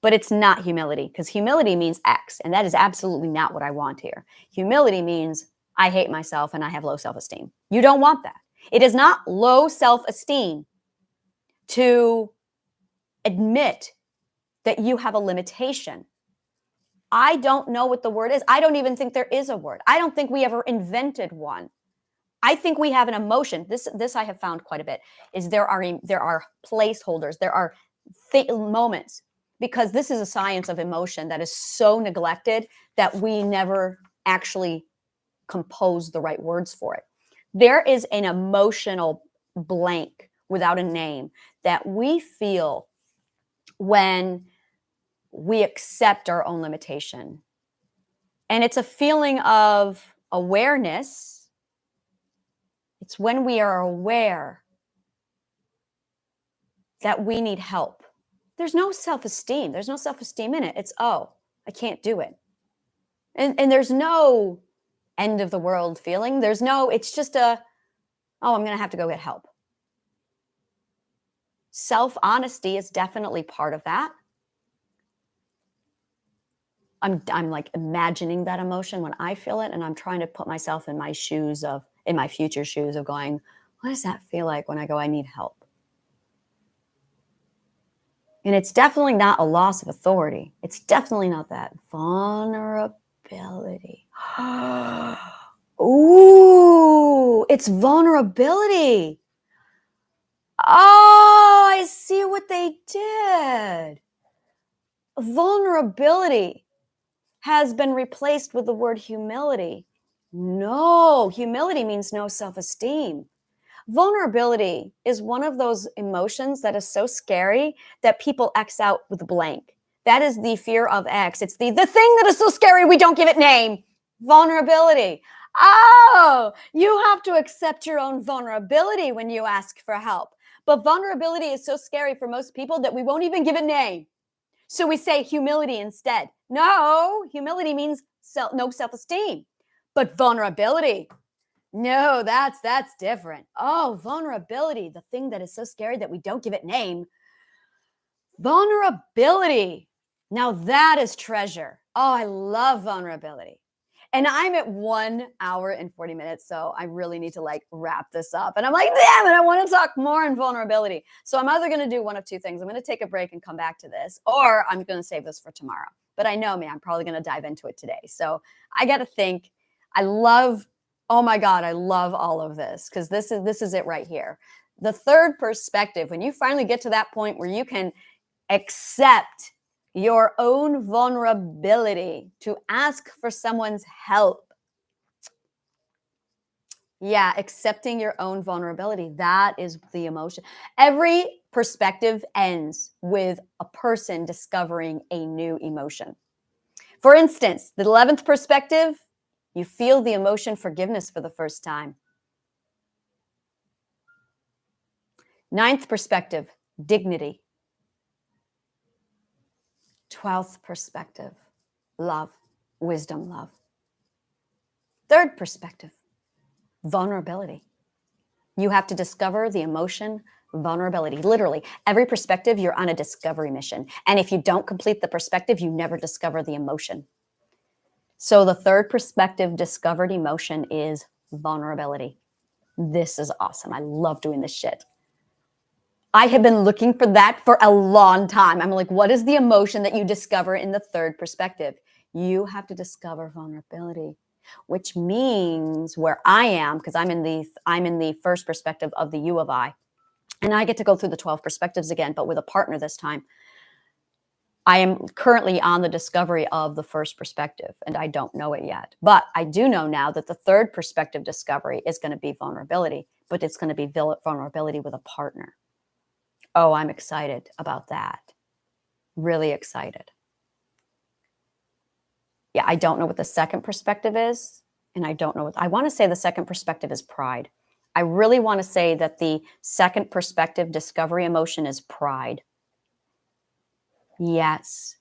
But it's not humility, because humility means X, and that is absolutely not what I want here. Humility means I hate myself and I have low self-esteem. You don't want that. It is not low self-esteem to admit that you have a limitation. I don't know what the word is. I don't even think there is a word. I don't think we ever invented one. I think we have an emotion. This I have found quite a bit, is there are placeholders, there are moments, because this is a science of emotion that is so neglected that we never actually compose the right words for it. There is an emotional blank without a name that we feel when we accept our own limitation. And it's a feeling of awareness. It's when we are aware that we need help. There's no self-esteem. There's no self-esteem in it. It's, oh, I can't do it. And there's no end of the world feeling. There's no, it's just oh, I'm going to have to go get help. Self-honesty is definitely part of that. I'm like imagining that emotion when I feel it, and I'm trying to put myself in my future shoes of going, what does that feel like when I go, I need help? And it's definitely not a loss of authority. It's definitely not that. Vulnerability. Ooh, it's vulnerability. Oh, I see what they did. Vulnerability has been replaced with the word humility. No, humility means no self-esteem. Vulnerability is one of those emotions that is so scary that people X out with blank. That is the fear of X. It's the thing that is so scary we don't give it name. Vulnerability. Oh, you have to accept your own vulnerability when you ask for help. But vulnerability is so scary for most people that we won't even give it name. So we say humility instead. No, humility means no self-esteem. But vulnerability, no, that's different. Oh, vulnerability, the thing that is so scary that we don't give it name. Vulnerability. Now that is treasure. Oh, I love vulnerability. And I'm at 1 hour and 40 minutes, so I really need to like wrap this up. And I'm like, damn it, I want to talk more on vulnerability. So I'm either going to do one of two things. I'm going to take a break and come back to this, or I'm going to save this for tomorrow. But I know me, I'm probably going to dive into it today. So I got to think. Oh my God, I love all of this, because this is it right here. The third perspective, when you finally get to that point where you can accept your own vulnerability to ask for someone's help. Yeah, accepting your own vulnerability. That is the emotion. Every perspective ends with a person discovering a new emotion. For instance, the 11th perspective, you feel the emotion forgiveness for the first time. 9th perspective, dignity. 12th perspective, love, wisdom, love. 3rd perspective, vulnerability. You have to discover the emotion, vulnerability. Literally, every perspective, you're on a discovery mission. And if you don't complete the perspective, you never discover the emotion. So the 3rd perspective discovered emotion is vulnerability. This is awesome. I love doing this shit. I have been looking for that for a long time. I'm like, what is the emotion that you discover in the 3rd perspective? You have to discover vulnerability, which means where I am, because I'm in the 1st perspective of the U of I, and I get to go through the 12 perspectives again, but with a partner this time. I am currently on the discovery of the 1st perspective, and I don't know it yet. But I do know now that the 3rd perspective discovery is going to be vulnerability, but it's going to be vulnerability with a partner. Oh, I'm excited about that. Really excited. Yeah, I don't know what the 2nd perspective is, and I don't know I want to say the 2nd perspective is pride. I really want to say that the 2nd perspective discovery emotion is pride. Yes.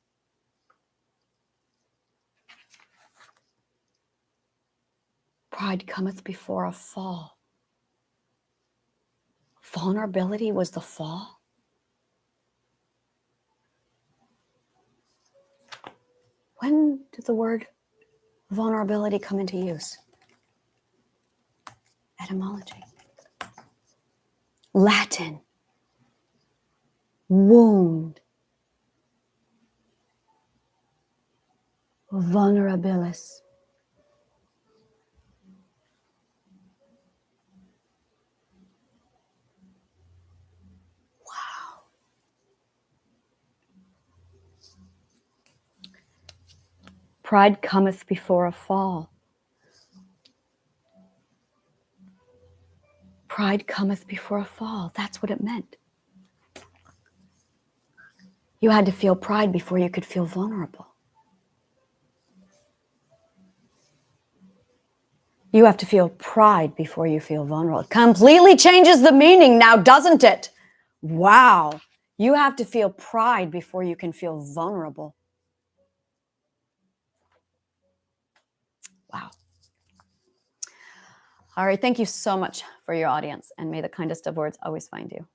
Pride cometh before a fall. Vulnerability was the fall. When did the word vulnerability come into use? Etymology. Latin. Wound. vulnerabilis. Wow. Pride cometh before a fall. Pride cometh before a fall. That's what it meant. You had to feel pride before you could feel vulnerable. You have to feel pride before you feel vulnerable. It completely changes the meaning now, doesn't it? Wow. You have to feel pride before you can feel vulnerable. Wow. All right. Thank you so much for your audience, and may the kindest of words always find you.